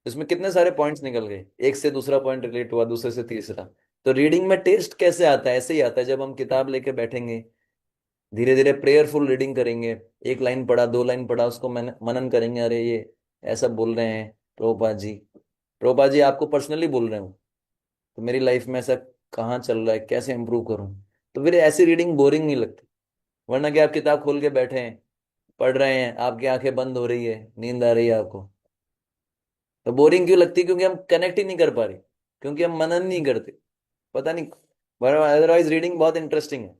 इसमें कितने सारे पॉइंट्स निकल गए, एक से दूसरा पॉइंट रिलेट हुआ, दूसरे से तीसरा। तो रीडिंग में टेस्ट कैसे आता है, ऐसे ही आता है जब हम किताब लेके बैठेंगे, धीरे धीरे प्रेयरफुल रीडिंग करेंगे, एक लाइन पढ़ा, 2 लाइन पढ़ा, उसको मनन करेंगे, अरे ये ऐसा बोल रहे हैं प्रभुपाद जी, प्रभुपाद जी आपको पर्सनली बोल रहे हूँ, तो मेरी लाइफ में ऐसा कहाँ चल रहा है, कैसे इंप्रूव करूँ। तो फिर ऐसी रीडिंग बोरिंग नहीं लगती। वरना कि आप किताब खोल के बैठे हैं, पढ़ रहे हैं, आपकी आंखें बंद हो रही है, नींद आ रही है आपको, तो बोरिंग क्यों लगती है? क्योंकि हम कनेक्ट ही नहीं कर पा रहे, क्योंकि हम मनन नहीं करते। पता नहीं, अदरवाइज रीडिंग बहुत इंटरेस्टिंग है।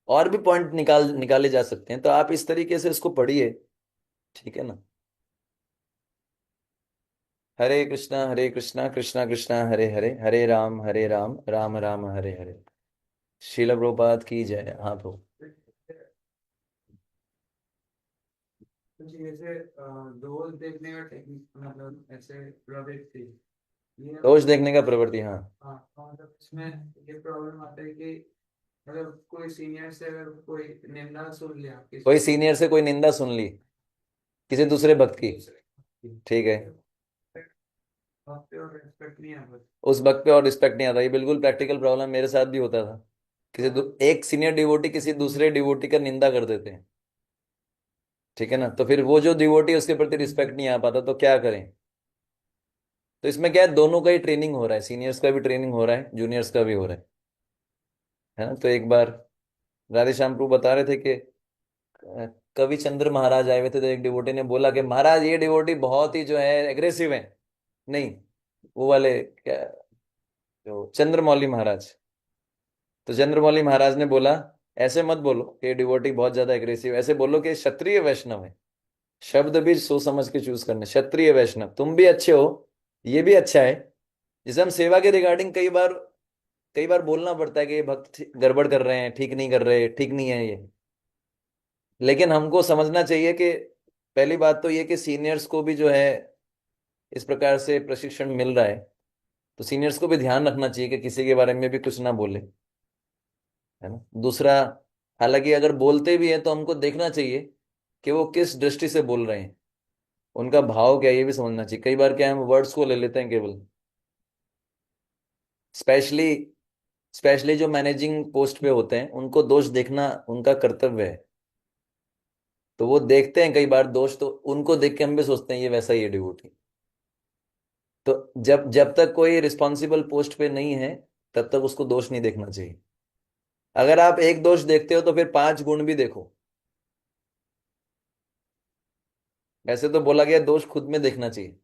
और भी पॉइंट निकाले जा सकते हैं, तो आप इस तरीके से इसको पढ़िए, ठीक है ना। हरे कृष्णा कृष्णा कृष्णा हरे हरे, हरे राम राम राम हरे हरे। शील प्रभुपाद की जय। हाँ प्रभु।
कुछ ऐसे दोस्त देखने का टेक्निक, मतलब ऐसे प्रवृत्ति ये
दोष
मतलब।
देखने का प्रवृत्ति, हाँ।
हाँ, मतलब इसमें ये प्रॉब्लम आता है कि मतलब कोई सीनियर से अगर कोई निंदा सुन लिया किसी
कोई
की,
सीनियर से कोई निंदा सुन ली किसी दूसरे भक्त की,
दूसरे
ठीक है।
वहाँ पे और रेस्पेक्ट नहीं आता।
उस भक्त पे और रिस्पेक्ट नहीं आता, ये बिल्कुल प्रैक्टिकल प्रॉब्लम मेरे साथ भी होता था। एक सीनियर डिवोटी किसी दूसरे डिवोटी का निंदा कर देते हैं, ठीक है ना, तो फिर वो जो डिवोटी उसके प्रति रिस्पेक्ट नहीं आ पाता, तो क्या करें। तो इसमें क्या है, दोनों का ही ट्रेनिंग हो रहा है, सीनियर्स का भी ट्रेनिंग हो रहा है, जूनियर्स का भी हो रहा है ना। तो एक बार राधे श्याम प्रभु बता रहे थे कि कवि चंद्र महाराज आए हुए थे, तो एक डिवोटी ने बोला कि महाराज ये डिवोटी बहुत ही जो है एग्रेसिव है। नहीं, वो वाले क्या, जो चंद्रमौली महाराज। तो चंद्रमौली महाराज ने बोला, ऐसे मत बोलो कि डिवोटी बहुत ज्यादा एग्रेसिव, ऐसे बोलो कि क्षत्रिय वैष्णव है। शब्द भी सोच समझ के चूज करने, क्षत्रिय वैष्णव, तुम भी अच्छे हो, ये भी अच्छा है। जैसे हम सेवा के रिगार्डिंग कई बार बोलना पड़ता है कि ये भक्त गड़बड़ कर रहे हैं, ठीक नहीं कर रहे, ठीक नहीं है ये। लेकिन हमको समझना चाहिए कि पहली बात तो ये कि सीनियर्स को भी जो है इस प्रकार से प्रशिक्षण मिल रहा है, तो सीनियर्स को भी ध्यान रखना चाहिए कि किसी के बारे में भी कुछ ना बोले, है ना। दूसरा, हालांकि अगर बोलते भी हैं तो हमको देखना चाहिए कि वो किस दृष्टि से बोल रहे हैं, उनका भाव क्या है, ये भी समझना चाहिए। कई बार क्या है, हम वर्ड्स को ले लेते हैं केवल। स्पेशली स्पेशली जो मैनेजिंग पोस्ट पे होते हैं, उनको दोष देखना उनका कर्तव्य है। तो वो देखते हैं कई बार दोष, तो उनको देख के हम भी सोचते हैं ये वैसा ही है डिवोटी। तो जब जब तक कोई रिस्पॉन्सिबल पोस्ट पे नहीं है, तब तक उसको दोष नहीं देखना चाहिए। अगर आप एक दोष देखते हो तो फिर 5 गुण भी देखो। वैसे तो बोला गया दोष खुद में देखना चाहिए।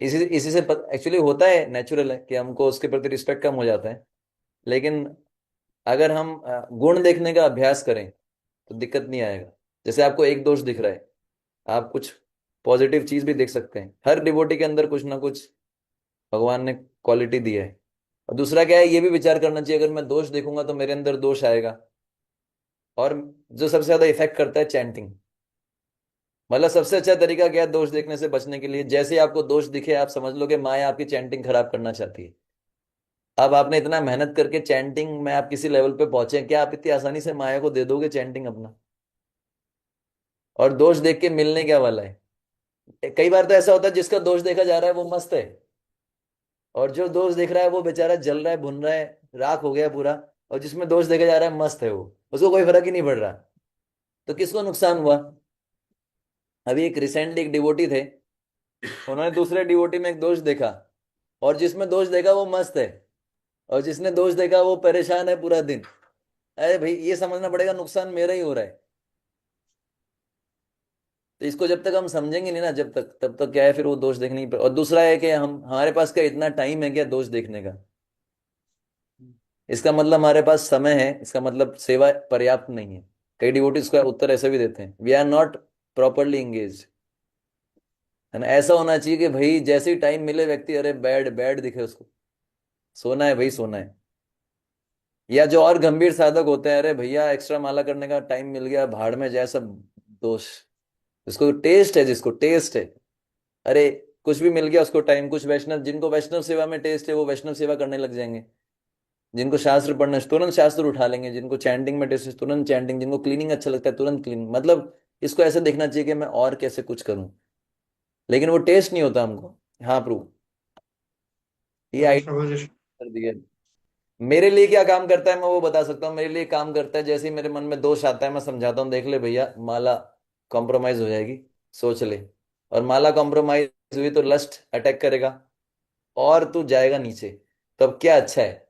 इसी इसी से एक्चुअली होता है, नेचुरल है कि हमको उसके प्रति रिस्पेक्ट कम हो जाता है। लेकिन अगर हम गुण देखने का अभ्यास करें तो दिक्कत नहीं आएगा। जैसे आपको एक दोष दिख रहा है, आप कुछ पॉजिटिव चीज भी देख सकते हैं। हर डिवोटी के अंदर कुछ ना कुछ भगवान ने क्वालिटी दी है। और दूसरा क्या है, ये भी विचार करना चाहिए, अगर मैं दोष देखूंगा तो मेरे अंदर दोष आएगा। और जो सबसे ज्यादा इफेक्ट करता है, चैंटिंग। मतलब सबसे अच्छा तरीका क्या है दोष देखने से बचने के लिए, जैसे ही आपको दोष दिखे आप समझ लो कि माया आपकी चैंटिंग खराब करना चाहती है। अब आपने इतना मेहनत करके चैंटिंग में आप किसी लेवल पे पहुंचे, क्या आप इतनी आसानी से माया को दे दोगे चैंटिंग अपना? और दोष देख के मिलने क्या वाला है? कई बार तो ऐसा होता है जिसका दोष देखा जा रहा है वो मस्त है, और जो दोष देख रहा है वो बेचारा जल रहा है, भुन रहा है, राख हो गया पूरा। और जिसमें दोष देखा जा रहा है मस्त है वो, उसको कोई फर्क ही नहीं पड़ रहा। तो किसको नुकसान हुआ? अभी एक रिसेंटली एक डिवोटी थे, उन्होंने दूसरे डिवोटी में एक दोष देखा, और जिसमें दोष देखा वो मस्त है, और जिसने दोष देखा वो परेशान है पूरा दिन। अरे भाई, ये समझना पड़ेगा नुकसान मेरा ही हो रहा है। तो इसको जब तक हम समझेंगे नहीं ना, जब तक तब तक क्या है, फिर वो दोष देखने की। और दूसरा है कि हम हमारे पास क्या इतना टाइम है क्या दोष देखने का? इसका मतलब हमारे पास समय है, इसका मतलब सेवा पर्याप्त नहीं है। कई डिवोटीज का उत्तर ऐसे भी देते हैं, we are not properly engage, है ना। ऐसा होना चाहिए कि भाई जैसे ही टाइम मिले व्यक्ति, अरे बेड बेड दिखे उसको, सोना है भाई, सोना है। या जो और गंभीर साधक होते हैं, अरे भैया एक्स्ट्रा माला करने का टाइम मिल गया, भाड़ में जाए सब दोष। जिसको टेस्ट है, जिसको टेस्ट है, अरे कुछ भी मिल गया उसको टाइम। कुछ वैष्णव, जिनको वैष्णव सेवा में टेस्ट है, वो वैष्णव सेवा करने लग जाएंगे। जिनको शास्त्र पढ़ना है, तुरंत शास्त्र उठा लेंगे। जिनको चैंटिंग में टेस्ट है, तुरंत चैंटिंग। जिनको क्लीनिंग अच्छा लगता है, तुरंत क्लीनिंग। मतलब इसको ऐसे देखना चाहिए कि मैं और कैसे कुछ करूं, लेकिन वो टेस्ट नहीं होता हमको। हाँ प्रभु, ये आइडिया कर दिया। मेरे लिए क्या काम करता है मैं वो बता सकता हूँ। मेरे लिए काम करता है, जैसे ही मेरे मन में दोष आता है मैं समझाता हूँ, देख ले भैया माला कॉम्प्रोमाइज हो जाएगी, सोच ले। और माला कॉम्प्रोमाइज हुई तो लस्ट अटैक करेगा और तू जाएगा नीचे। तब क्या अच्छा है,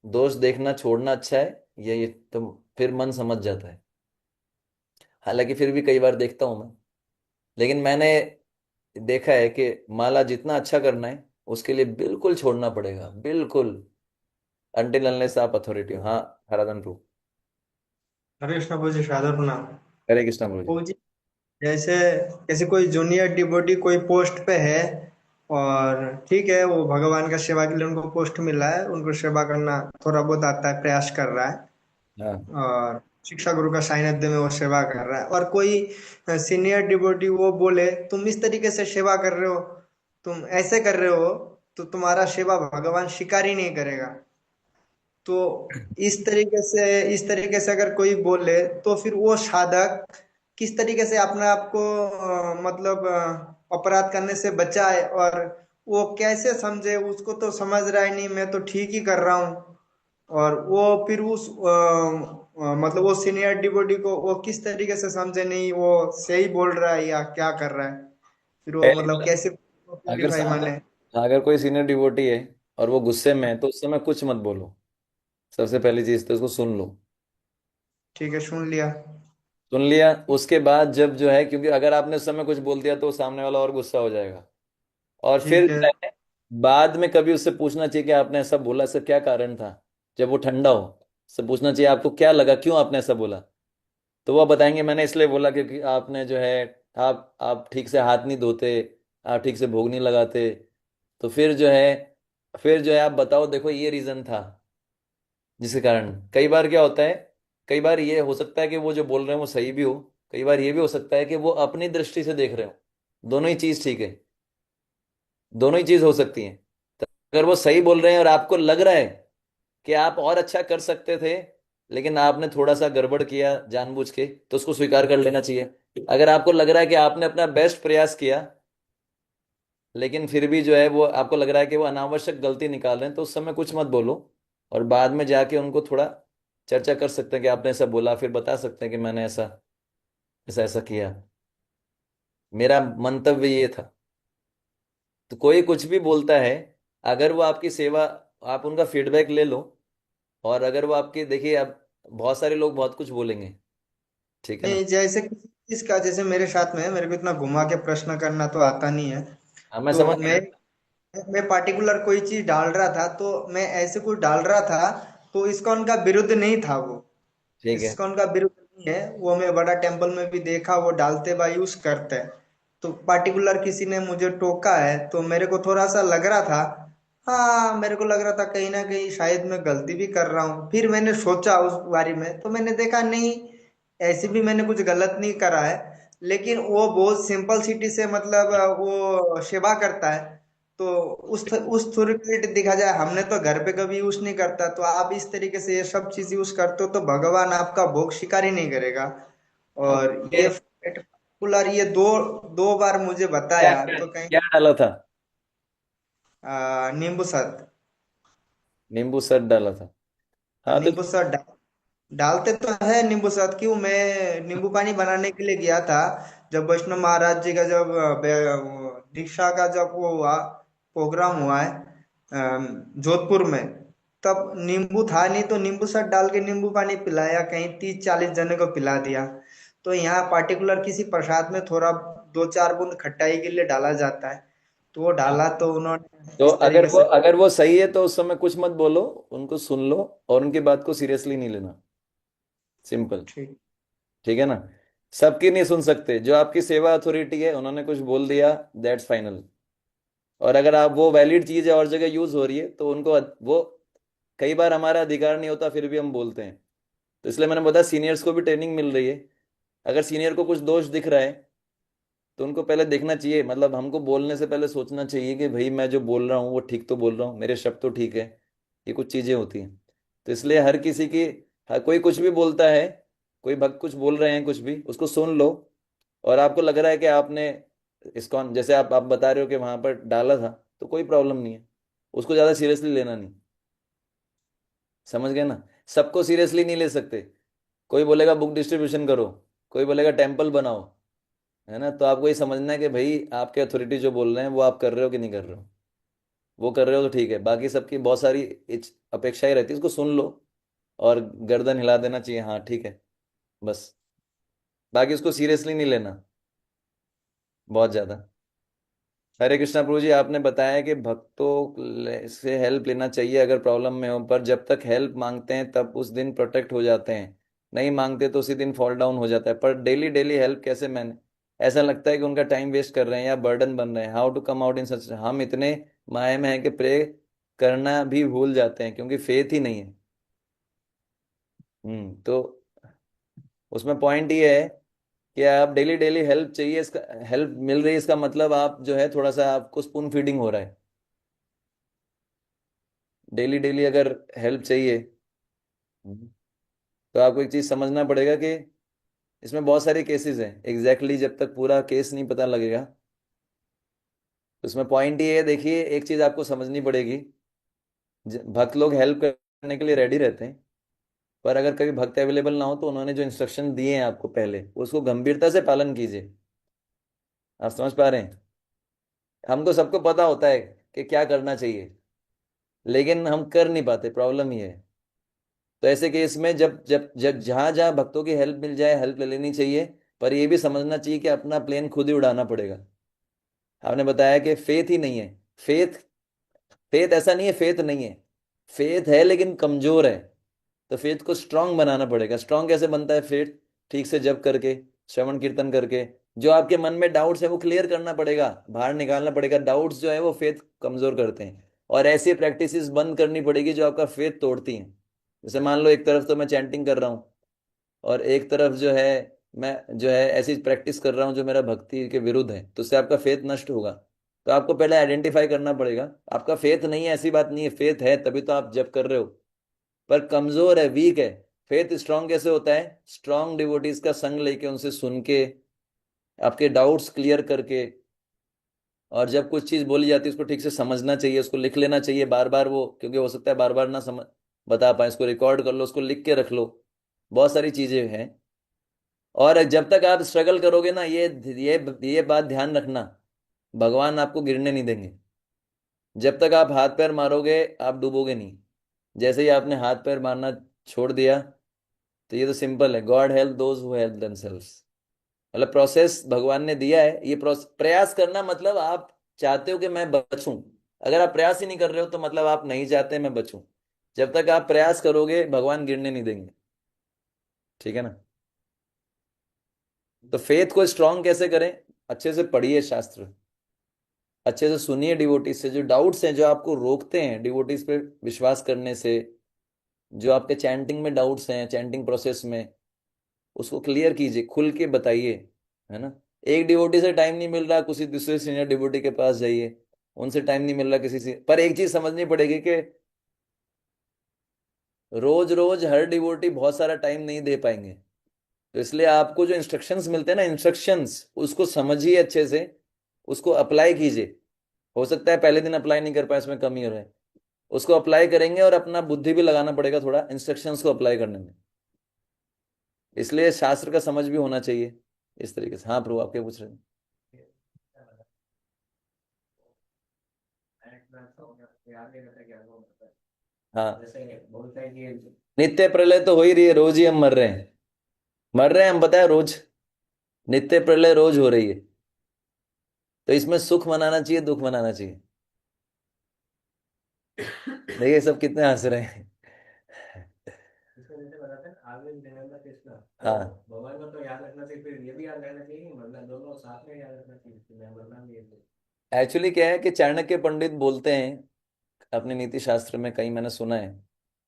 दोष देखना छोड़ना अच्छा है, ये तो फिर मन समझ जाता है। हालांकि फिर भी कई बार देखता हूं मैं, लेकिन मैंने देखा है कि माला जितना अच्छा करना है उसके लिए बिल्कुल छोड़ना पड़ेगा, बिल्कुल, अनटिल अनलेस आप अथॉरिटी हो। हाँ, हराधन प्रभु।
हरे कृष्ण प्रभु जी, शारदा प्रणाम।
हरे कृष्णा प्रभु जी।
प्रभु जी, जैसे जैसे कोई जूनियर डिवोटी कोई पोस्ट पे है, और ठीक है, वो भगवान का सेवा के लिए उनको पोस्ट मिला है, उनको सेवा करना थोड़ा बहुत आता है, प्रयास कर रहा है,
हाँ।
और शिक्षा गुरु का सानिध्य में वो सेवा कर रहा है, और कोई सीनियर डिवोटी वो बोले तुम इस तरीके से सेवा कर रहे हो, तुम ऐसे कर रहे हो, तो तुम्हारा सेवा भगवान स्वीकार ही नहीं करेगा। तो इस तरीके से अगर कोई बोले, तो फिर वो साधक किस तरीके से अपने आप को मतलब अपराध करने से बचाए, और वो कैसे समझे, उसको तो समझ रहा ही नहीं, मैं तो ठीक ही कर रहा हूँ, और वो फिर उस मतलब वो सीनियर डिवोटी को वो किस तरीके से समझे, नहीं वो सही बोल रहा है या क्या कर रहा है, फिर वो
पहली
मतलब
बात,
कैसे
अगर
प्यूरिफाई
सामने,
माने।
अगर कोई सीनियर डिवोटी है और वो गुस्से में है तो उस समय कुछ मत बोलो। सबसे पहली चीज तो उसको सुन लो।
ठीक है, सुन लिया।
सुन लिया, उसके बाद जब जो है, क्योंकि अगर आपने उस समय कुछ बोल दिया तो सामने वाला और गुस्सा हो जाएगा। और फिर
ठीक है।
जो है, बाद में कभी उससे पूछना चाहिए कि आपने ऐसा बोला, इसका क्या कारण था। जब वो ठंडा हो, उससे पूछना चाहिए आपको क्या लगा, क्यों आपने ऐसा बोला। तो वो बताएंगे मैंने इसलिए बोला क्योंकि आपने जो है, आप ठीक से हाथ नहीं धोते, आप ठीक से भोग नहीं लगाते। तो फिर जो है आप बताओ, देखो ये रीजन था जिसके कारण। कई बार क्या होता है, कई बार ये हो सकता है कि वो जो बोल रहे हैं वो सही भी हो, कई बार ये भी हो सकता है कि वो अपनी दृष्टि से देख रहे हो। दोनों ही चीज ठीक है, दोनों ही चीज हो सकती है। तो अगर वो सही बोल रहे हैं और आपको लग रहा है कि आप और अच्छा कर सकते थे, लेकिन आपने थोड़ा सा गड़बड़ किया जानबूझ के, तो उसको स्वीकार कर लेना चाहिए। अगर आपको लग रहा है कि आपने अपना बेस्ट प्रयास किया, लेकिन फिर भी जो है वो आपको लग रहा है कि वो अनावश्यक गलती निकाल रहे हैं, तो उस समय कुछ मत बोलो। और बाद में जाके उनको थोड़ा चर्चा कर सकते हैं कि आपने ऐसा बोला, फिर बता सकते हैं कि मैंने ऐसा ऐसा ऐसा किया, मेरा मंतव्य ये था। तो कोई कुछ भी बोलता है, अगर वो आपकी सेवा, आप उनका फीडबैक ले लो। और अगर वो आपकी, देखिए अब बहुत सारे लोग बहुत कुछ बोलेंगे, ठीक है ना।
नहीं, जैसे किसी चीज का, जैसे मेरे साथ में है, मेरे को इतना घुमा के प्रश्न करना तो आता नहीं है।
हाँ, मैं
तो
समझ
मैं
गया।
मैं पार्टिकुलर कोई चीज डाल रहा था, तो मैं ऐसे कुछ डाल रहा था, तो इसका उनका विरुद्ध नहीं था वो,
ठीक है।
इसका उनका विरुद्ध नहीं है वो। मैं बड़ा टेम्पल में भी देखा, वो डालते बा यूज करते हैं। तो पार्टिकुलर किसी ने मुझे टोका है, तो मेरे को थोड़ा सा लग रहा था, हाँ मेरे को लग रहा था कहीं ना कहीं शायद मैं गलती भी कर रहा हूँ। फिर मैंने सोचा उस बारे में, तो मैंने देखा नहीं, ऐसे भी मैंने कुछ गलत नहीं करा है। लेकिन वो बहुत सिंपल सिटी से मतलब वो सेवा करता है, तो उस थोड़ी देखा जाए, हमने तो घर पे कभी यूज नहीं करता, तो आप इस तरीके से ये सब चीज यूज करते हो, तो भगवान आपका भोग स्वीकार ही नहीं करेगा।
अब
और ये
ये
पर्टिकुलर ये दो दो बार मुझे
क्या
बताया,
क्या
तो कहीं
क्या डाला था?
नींबू सत
नींबू सर डाला था। हाँ तो
नींबू सत डालते तो है नींबू साथ। क्यों, मैं नींबू पानी बनाने के लिए गया था, जब वैष्णव महाराज जी का जब दीक्षा का जब वो हुआ, प्रोग्राम हुआ है जोधपुर में, तब नींबू था नहीं, तो नींबू साथ डाल के नींबू पानी पिलाया, कहीं 30-40 जने को पिला दिया। तो यहाँ पार्टिकुलर किसी प्रसाद में थोड़ा 2-4 बूंद खट्टाई के लिए डाला जाता है, तो वो डाला, तो
तो
उन्होंने इस
अगर
तरीके
वो
से।
अगर वो सही है तो उस समय कुछ मत बोलो, उनको सुन लो और उनकी बात को सीरियसली नहीं लेना। सिंपल।
ठीक।
ठीक है ना। सबकी नहीं सुन सकते, जो आपकी सेवा अथॉरिटी है उन्होंने कुछ बोल दिया, दैट्स फाइनल। और अगर आप वो वैलिड चीज है और जगह यूज हो रही है तो उनको, वो कई बार हमारा अधिकार नहीं होता फिर भी हम बोलते हैं। तो इसलिए मैंने बताया सीनियर्स को भी ट्रेनिंग मिल रही है। अगर सीनियर को कुछ दोष दिख रहा है तो उनको पहले देखना चाहिए, मतलब हमको बोलने से पहले सोचना चाहिए कि भाई मैं जो बोल रहा हूँ वो ठीक तो बोल रहा हूँ, मेरे शब्द तो ठीक है। ये कुछ चीजें होती हैं। तो इसलिए हर किसी की, हर कोई कुछ भी बोलता है, कोई भक्त कुछ बोल रहे हैं कुछ भी, उसको सुन लो। और आपको लग रहा है कि आपने इस्कॉन, जैसे आप बता रहे हो कि वहां पर डाला था, तो कोई प्रॉब्लम नहीं है, उसको ज्यादा सीरियसली लेना नहीं। समझ गए ना। सबको सीरियसली नहीं ले सकते। कोई बोलेगा बुक डिस्ट्रीब्यूशन करो, कोई बोलेगा टेम्पल बनाओ, है ना। तो आपको ये समझना है कि भाई आपके अथॉरिटी जो बोल रहे हैं वो आप कर रहे हो कि नहीं कर रहे हो। वो कर रहे हो तो ठीक है, बाकी सबकी बहुत सारी अपेक्षाएं रहती है, उसको सुन लो और गर्दन हिला देना चाहिए, हाँ ठीक है, बस। बाकी उसको सीरियसली नहीं लेना बहुत ज्यादा। हरे कृष्णा प्रभु जी, आपने बताया कि भक्तों से हेल्प लेना चाहिए अगर प्रॉब्लम में हो, पर जब तक हेल्प मांगते हैं तब उस दिन प्रोटेक्ट हो जाते हैं, नहीं मांगते तो उसी दिन फॉल डाउन हो जाता है। पर डेली डेली हेल्प कैसे मैंने, ऐसा लगता है कि उनका टाइम वेस्ट कर रहे हैं या बर्डन बन रहे हैं। How to come out in such, हम इतने माया में हैं कि प्रे करना भी भूल जाते हैं क्योंकि फेथ ही नहीं है। तो उसमें पॉइंट ये है कि आप डेली डेली हेल्प चाहिए, इसका हेल्प मिल रही है, इसका मतलब आप जो है थोड़ा सा आपको स्पून फीडिंग हो रहा है। डेली डेली अगर हेल्प चाहिए, तो आपको एक चीज समझना पड़ेगा कि इसमें बहुत सारे केसेस हैं, जब तक पूरा केस नहीं पता लगेगा। तो इसमें पॉइंट ये है, देखिए एक चीज आपको समझनी पड़ेगी, भक्त लोग हेल्प करने के लिए रेडी रहते हैं, पर अगर कभी भक्त अवेलेबल ना हो तो उन्होंने जो इंस्ट्रक्शन दिए हैं आपको पहले, उसको गंभीरता से पालन कीजिए। आप समझ पा रहे हैं। हमको सबको पता होता है कि क्या करना चाहिए, लेकिन हम कर नहीं पाते, प्रॉब्लम ये है। तो ऐसे केस में जब जब जब जहां जहां भक्तों की हेल्प मिल जाए, हेल्प ले लेनी चाहिए, पर यह भी समझना चाहिए कि अपना प्लेन खुद ही उड़ाना पड़ेगा। आपने बताया कि फेथ ही नहीं है। फेथ, फेथ ऐसा नहीं है फेथ नहीं है, फेथ है लेकिन कमजोर है। तो फेथ को स्ट्रांग बनाना पड़ेगा। स्ट्रांग कैसे बनता है फेथ? ठीक से जप करके, श्रवण कीर्तन करके, जो आपके मन में डाउट्स है वो क्लियर करना पड़ेगा, बाहर निकालना पड़ेगा। डाउट्स जो है वो फेथ कमजोर करते हैं, और ऐसी प्रैक्टिसेस बंद करनी पड़ेगी जो आपका फेथ तोड़ती हैं। जैसे मान लो एक तरफ तो मैं चैंटिंग कर रहा हूँ, और एक तरफ जो है मैं जो है ऐसी प्रैक्टिस कर रहा हूँ जो मेरा भक्ति के विरुद्ध है, तो उससे आपका फेथ नष्ट होगा। तो आपको पहले आइडेंटिफाई करना पड़ेगा, आपका फेथ नहीं है ऐसी बात नहीं है, फेथ है तभी तो आप जप कर रहे हो, पर कमजोर है, वीक है। फेथ स्ट्रांग कैसे होता है? स्ट्रांग डिवोटीज का संग लेके, उनसे सुन के, आपके डाउट्स क्लियर करके, और जब कुछ चीज बोली जाती है उसको ठीक से समझना चाहिए, उसको लिख लेना चाहिए बार बार वो, क्योंकि हो सकता है बार बार ना समझ बता पाए, उसको रिकॉर्ड कर लो, उसको लिख के रख लो। बहुत सारी चीजें हैं। और जब तक आप स्ट्रगल करोगे ना, ये बात ध्यान रखना, भगवान आपको गिरने नहीं देंगे। जब तक आप हाथ पैर मारोगे आप डूबोगे नहीं। जैसे ही आपने हाथ पैर मारना छोड़ दिया, तो ये तो सिंपल है, God help those who help themselves. मतलब प्रोसेस भगवान ने दिया है, ये प्रोसेस, प्रयास करना मतलब आप चाहते हो कि मैं बचूं। अगर आप प्रयास ही नहीं कर रहे हो तो मतलब आप नहीं चाहते मैं बचूं। जब तक आप प्रयास करोगे भगवान गिरने नहीं देंगे, ठीक है ना। तो फेथ को स्ट्रांग कैसे करें? अच्छे से पढ़िए शास्त्र, अच्छे से सुनिए डिवोटीज से, जो डाउट्स हैं जो आपको रोकते हैं डिवोटीज पे विश्वास करने से, जो आपके चैंटिंग में डाउट्स हैं, चैंटिंग प्रोसेस में, उसको क्लियर कीजिए, खुल के बताइए, है ना। एक डिवोटी से टाइम नहीं मिल रहा, किसी दूसरे सीनियर डिवोटी के पास जाइए, उनसे टाइम नहीं मिल रहा किसी से। पर एक चीज समझनी पड़ेगी कि रोज रोज हर डिवोटी बहुत सारा टाइम नहीं दे पाएंगे। तो इसलिए आपको जो इंस्ट्रक्शंस मिलते हैं ना, इंस्ट्रक्शंस उसको समझिए अच्छे से, उसको अप्लाई कीजिए। हो सकता है पहले दिन अप्लाई नहीं कर पाए, इसमें कमी हो रहा है, उसको अप्लाई करेंगे, और अपना बुद्धि भी लगाना पड़ेगा थोड़ा इंस्ट्रक्शंस को अप्लाई करने में। इसलिए शास्त्र का समझ भी होना चाहिए इस तरीके से। हाँ प्रभु, आप क्या पूछ रहे हैं? हाँ, नित्य प्रलय तो हो ही रही है, रोज ही हम मर रहे हैं, मर रहे हैं हम, बताया रोज, नित्य प्रलय रोज हो रही है। तो इसमें सुख मनाना चाहिए, दुख मनाना चाहिए। देखिए सब कितने हंस रहे हैं। हाँ, भगवान को तो याद रखना चाहिए, फिर ये भी याद रखना चाहिए कि मरना, दोनों साथ में याद रखना चाहिए कि मैं मरना भी है। एक्चुअली क्या है कि चाणक्य पंडित बोलते हैं अपने नीति शास्त्र में, कहीं मैंने सुना है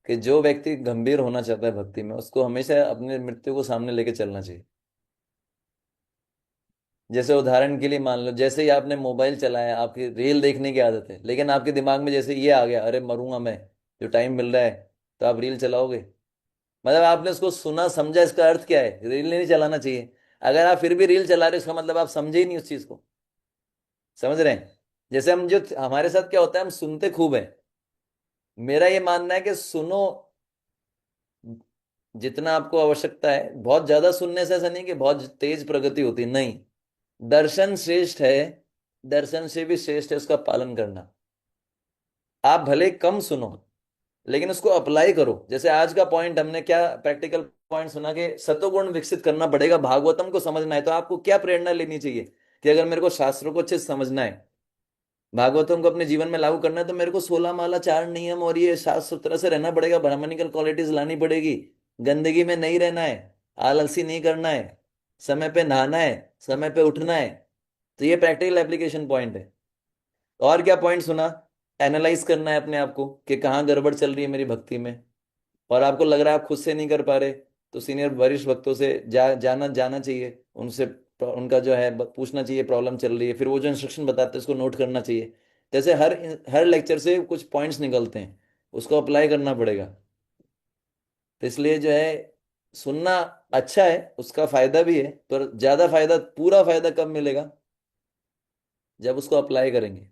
कि जो व्यक्ति गंभीर होना चाहता है भक्ति में, उसको हमेशा अपने मृत्यु को सामने लेके चलना चाहिए। जैसे उदाहरण के लिए मान लो, जैसे ही आपने मोबाइल चलाया, आपकी रील देखने की आदत है, लेकिन आपके दिमाग में जैसे ये आ गया, अरे मरूंगा मैं, जो टाइम मिल रहा है, तो आप रील चलाओगे। मतलब आपने उसको सुना समझा, इसका अर्थ क्या है? रील नहीं चलाना चाहिए। अगर आप फिर भी रील चला रहे हो, इसका मतलब आप समझे ही नहीं उस चीज को। समझ रहे हैं? जैसे हम, जो हमारे साथ क्या होता है, हम सुनते खूब है। मेरा ये मानना है कि सुनो जितना आपको आवश्यकता है, बहुत ज्यादा सुनने से ऐसा नहीं कि बहुत तेज प्रगति होती, नहीं। दर्शन श्रेष्ठ है, दर्शन से भी श्रेष्ठ है उसका पालन करना। आप भले कम सुनो लेकिन उसको अप्लाई करो। जैसे आज का पॉइंट हमने क्या प्रैक्टिकल पॉइंट सुना कि सत्वगुण विकसित करना पड़ेगा, भागवतम को समझना है। तो आपको क्या प्रेरणा लेनी चाहिए कि अगर मेरे को शास्त्रों को अच्छे से समझना है, भागवतम को अपने जीवन में लागू करना है, तो मेरे को 16 माला 4 नियम और ये साफ सुथरा से रहना पड़ेगा, ब्राह्मणिकल क्वालिटीज लानी पड़ेगी, गंदगी में नहीं रहना है, आलसी नहीं करना है, समय पे नहाना है, समय पे उठना है। तो ये प्रैक्टिकल एप्लीकेशन पॉइंट है। और क्या पॉइंट सुना? एनालाइज करना है अपने आप को कि कहाँ गड़बड़ चल रही है मेरी भक्ति में, और आपको लग रहा है आप खुद से नहीं कर पा रहे, तो सीनियर वरिष्ठ भक्तों से जाना जाना चाहिए, उनसे उनका जो है पूछना चाहिए प्रॉब्लम चल रही है, फिर वो जो इंस्ट्रक्शन बताते हैं उसको नोट करना चाहिए। जैसे हर हर लेक्चर से कुछ पॉइंट्स निकलते हैं, उसको अप्लाई करना पड़ेगा। तो इसलिए जो है सुनना अच्छा है, उसका फायदा भी है, पर ज्यादा फायदा, पूरा फायदा कब मिलेगा? जब उसको अप्लाई करेंगे।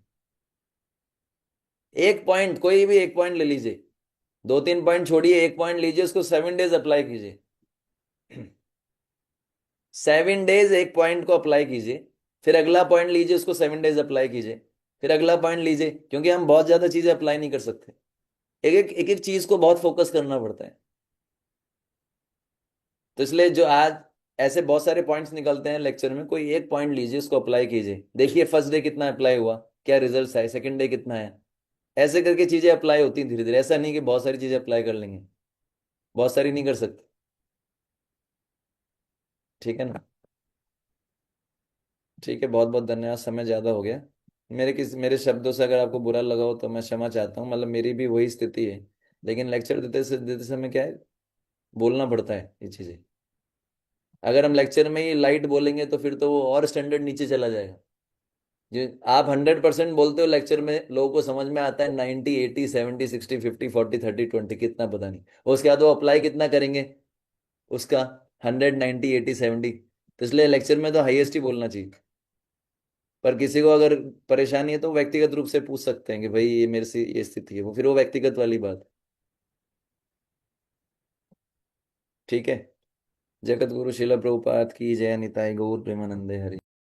एक पॉइंट, कोई भी एक पॉइंट ले लीजिए, 2-3 पॉइंट छोड़िए, एक पॉइंट लीजिए, उसको 7 डेज अप्लाई कीजिए। 7 डेज एक पॉइंट को अप्लाई कीजिए, फिर अगला पॉइंट लीजिए, उसको 7 डेज अप्लाई कीजिए, फिर अगला पॉइंट लीजिए, क्योंकि हम बहुत ज्यादा चीजें अप्लाई नहीं कर सकते। एक एक चीज को बहुत फोकस करना पड़ता है। तो इसलिए जो आज ऐसे बहुत सारे पॉइंट्स निकलते हैं लेक्चर में, कोई एक पॉइंट लीजिए, उसको अप्लाई कीजिए, देखिए फर्स्ट डे कितना अप्लाई हुआ, क्या रिजल्ट आए, सेकंड डे कितना है। ऐसे करके चीजें अप्लाई होती हैं धीरे धीरे। ऐसा नहीं कि बहुत सारी चीजें अप्लाई कर लेंगे, बहुत सारी नहीं कर सकते। ठीक है ना? ठीक है, बहुत बहुत धन्यवाद, समय ज़्यादा हो गया। मेरे शब्दों से अगर आपको बुरा लगा हो तो मैं क्षमा चाहता हूँ, मतलब मेरी भी वही स्थिति है। लेकिन लेक्चर देते समय क्या है, बोलना पड़ता है ये चीज़ें। अगर हम लेक्चर में ही लाइट बोलेंगे तो फिर तो वो और स्टैंडर्ड नीचे चला जाएगा। जो आप 100% बोलते हो लेक्चर में, लोगों को समझ में आता है 90, 80, 70, 60, 50, 40, 30, 20 कितना पता नहीं, उसके बाद वो अप्लाई कितना करेंगे उसका? 100, 90, 80, 70। तो इसलिए लेक्चर में तो हाईएस्ट ही बोलना चाहिए। पर किसी को अगर परेशानी है तो व्यक्तिगत रूप से पूछ सकते हैं कि भाई ये मेरे से ये स्थिति है, वो फिर वो व्यक्तिगत वाली बात। ठीक है। जगत गुरु शिला प्रभुपाद की जय। निताई गौर प्रेमानंदे हरि।